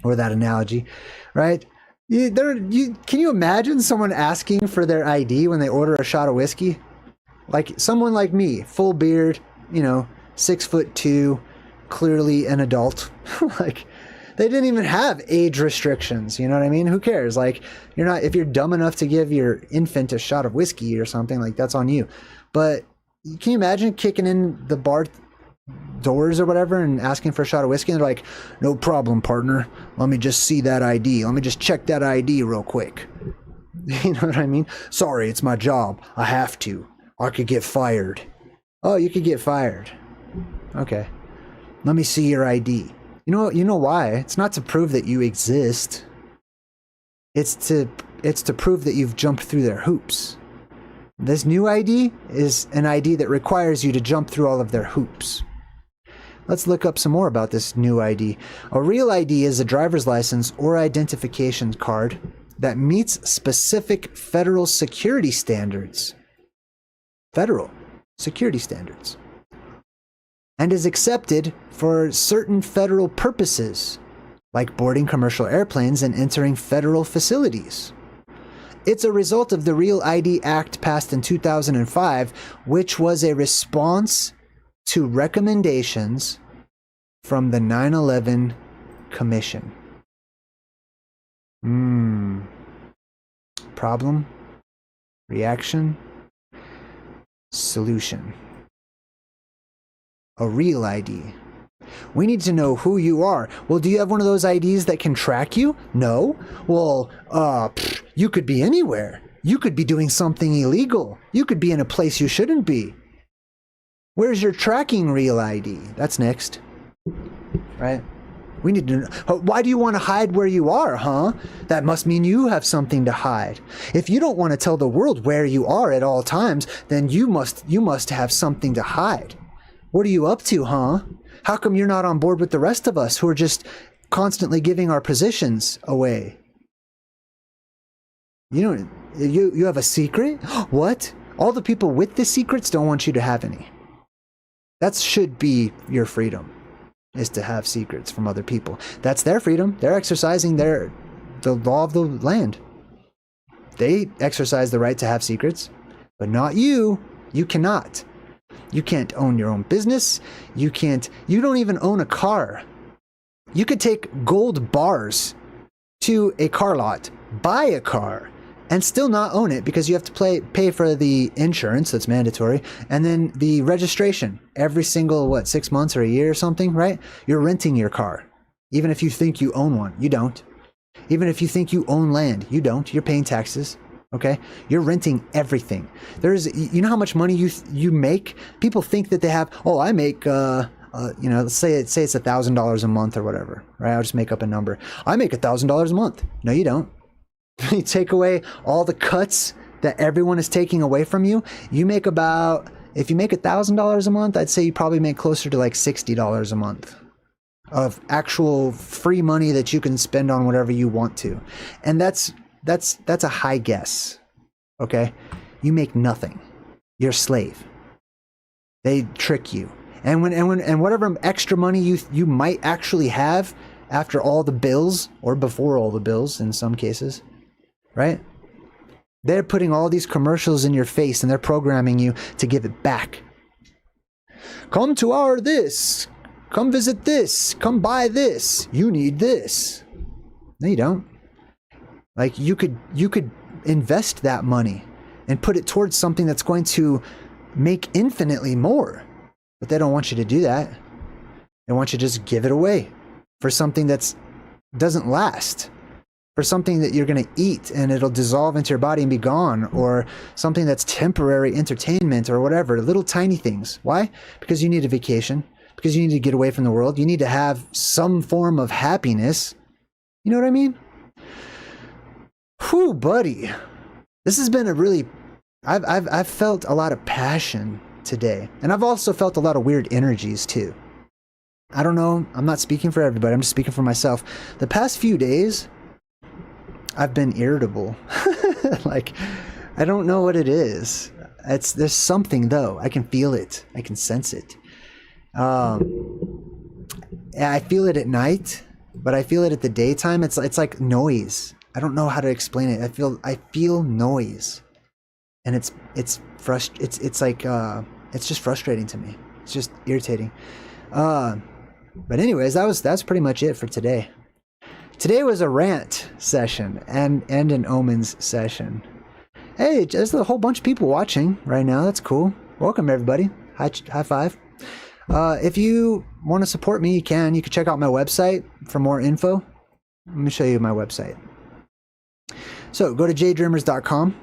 or that analogy, right? Can you imagine someone asking for their ID when they order a shot of whiskey? Like someone like me, full beard, 6'2", clearly an adult. Like, they didn't even have age restrictions. You know what I mean? Who cares? Like, if you're dumb enough to give your infant a shot of whiskey or something, like, that's on you. But can you imagine kicking in the bar doors or whatever and asking for a shot of whiskey, and they're like, no problem, partner, let me just see that ID, let me just check that ID real quick. You know what I mean? Sorry, it's my job, I have to, I could get fired. Oh, you could get fired. Okay, let me see your ID. You know why? It's not to prove that you exist. It's it's to prove that you've jumped through their hoops. This new ID is an ID that requires you to jump through all of their hoops. Let's look up some more about this new ID. A real ID is a driver's license or identification card that meets specific federal security standards. Federal security standards. And is accepted for certain federal purposes, like boarding commercial airplanes and entering federal facilities. It's a result of the Real ID Act passed in 2005, which was a response to recommendations from the 9/11 Commission. Problem, reaction, solution. A real ID. We need to know who you are. Well, do you have one of those IDs that can track you? No. Well, you could be anywhere. You could be doing something illegal. You could be in a place you shouldn't be. Where's your tracking real ID? That's next. Right? We need to know. Why do you want to hide where you are, huh? That must mean you have something to hide. If you don't want to tell the world where you are at all times, then you must have something to hide. What are you up to, huh? How come you're not on board with the rest of us who are just constantly giving our positions away? You have a secret? What? All the people with the secrets don't want you to have any. That should be your freedom, is to have secrets from other people. That's their freedom. They're exercising the law of the land. They exercise the right to have secrets, but not you. You cannot. You can't own your own business. You don't even own a car. You could take gold bars to a car lot, buy a car, and still not own it because you have to pay for the insurance that's mandatory, and then the registration every single, 6 months or a year or something, right? You're renting your car. Even if you think you own one, you don't. Even if you think you own land, you don't. You're paying taxes. Okay, you're renting everything. You know how much money you make? People think that they have. Oh, I make. Let's say it's $1,000 a month or whatever, right? I'll just make up a number. I make $1,000 a month. No, you don't. You take away all the cuts that everyone is taking away from you. You make about. If you make $1,000 a month, I'd say you probably make closer to like $60 a month of actual free money that you can spend on whatever you want to, and that's a high guess. Okay? You make nothing. You're a slave. They trick you. And whatever extra money you might actually have after all the bills, or before all the bills in some cases, right? They're putting all these commercials in your face and they're programming you to give it back. Come to our this. Come visit this. Come buy this. You need this. No, you don't. Like you could invest that money and put it towards something that's going to make infinitely more. But they don't want you to do that. They want you to just give it away for something that doesn't last. For something that you're going to eat and it'll dissolve into your body and be gone, or something that's temporary entertainment or whatever, little tiny things. Why? Because you need a vacation. Because you need to get away from the world. You need to have some form of happiness. You know what I mean? Whew, buddy. This has been a really... I've felt a lot of passion today. And I've also felt a lot of weird energies too. I don't know. I'm not speaking for everybody. I'm just speaking for myself. The past few days, I've been irritable. Like, I don't know what it is. There's something though. I can feel it. I can sense it. I feel it at night, but I feel it at the daytime. It's like noise. I don't know how to explain it. I feel noise, and it's just frustrating to me. It's just irritating. But anyways, that's pretty much it for today. Today was a rant session and an Omens session. Hey, there's a whole bunch of people watching right now. That's cool. Welcome everybody. High five. If you want to support me, you can check out my website for more info. Let me show you my website. So go to JayDreamerZ.com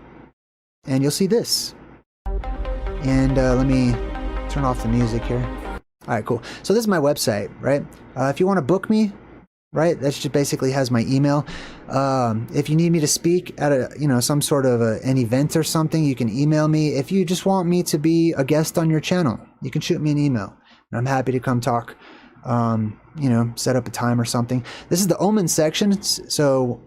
and you'll see this. And let me turn off the music here. All right, cool. So this is my website, right? If you want to book me, right? That just basically has my email. If you need me to speak at some sort of an event or something, you can email me. If you just want me to be a guest on your channel, you can shoot me an email, and I'm happy to come talk. Set up a time or something. This is the Omens section, so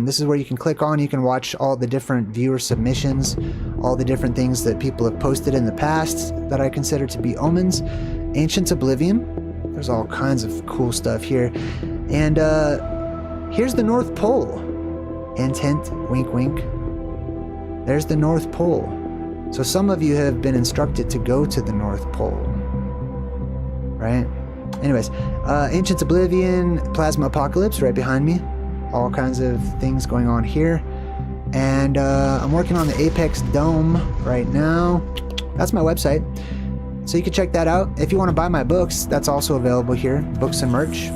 this is where you can click on. You can watch all the different viewer submissions, all the different things that people have posted in the past that I consider to be omens. Ancient Oblivion. There's all kinds of cool stuff here. And here's the North Pole. Hint, hint, wink, wink. There's the North Pole. So some of you have been instructed to go to the North Pole, right? Anyways, Ancient Oblivion, Plasma Apocalypse right behind me. All kinds of things going on here. And I'm working on the Apex Dome right now. That's my website. So you can check that out. If you want to buy my books, that's also available here. Books and merch.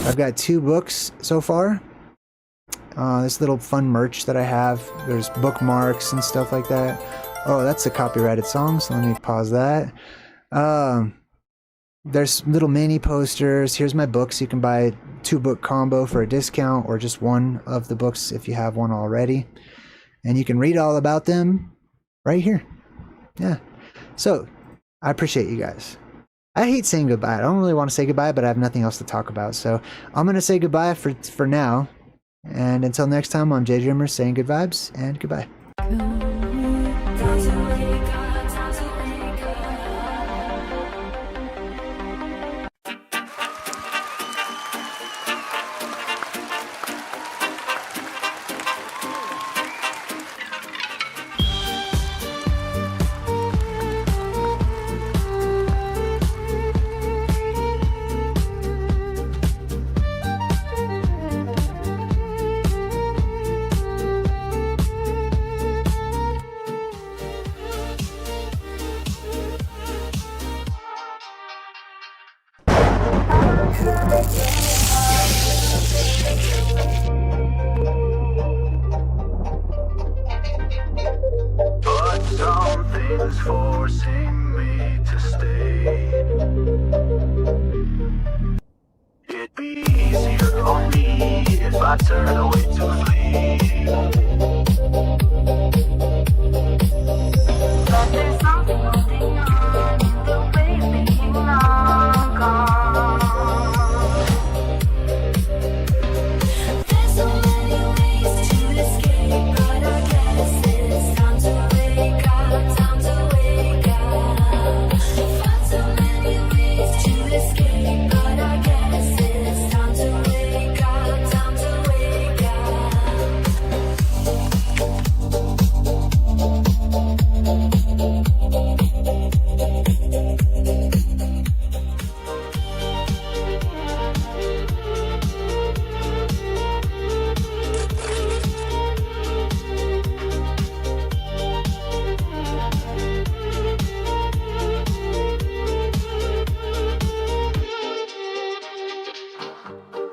I've got 2 books so far. This little fun merch that I have. There's bookmarks and stuff like that. Oh, that's a copyrighted song, so let me pause that. There's little mini posters. Here's my books. You can buy a 2-book combo for a discount, or just one of the books if you have one already. And you can read all about them right here. Yeah. So, I appreciate you guys. I hate saying goodbye. I don't really want to say goodbye, but I have nothing else to talk about. So, I'm going to say goodbye for now. And until next time, I'm JayDreamerZ saying good vibes and goodbye. But something's forcing me to stay. It'd be easier on me if I turn away to flee. But there's something holding on in the way of being long gone. There's so many ways to escape, but I guess it's time to wake up, time to wake up. Find so many ways to escape, but I guess it's time to wake up, time to wake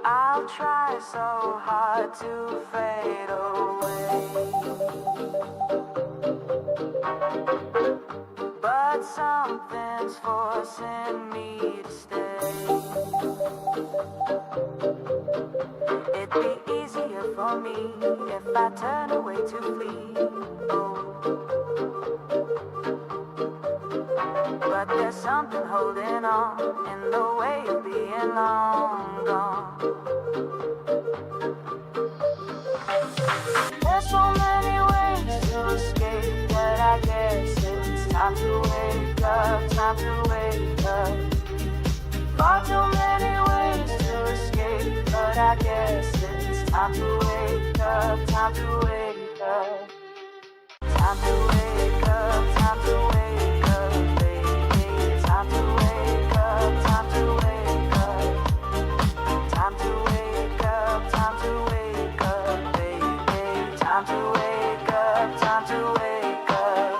I'll try so hard to fade away, but something's forcing me to stay. It'd be easier for me if I turn away to flee. But there's something holding on in the way of being long gone. There's so many ways to escape, but I guess it's time to wake up, time to wake up. Far too many ways to escape, but I guess it's time to wake up, time to wake up. Time to wake up, time to wake up, baby. Time to wake up, time to wake up. Time to wake up, time to wake up, baby. Time to wake up, time to wake up.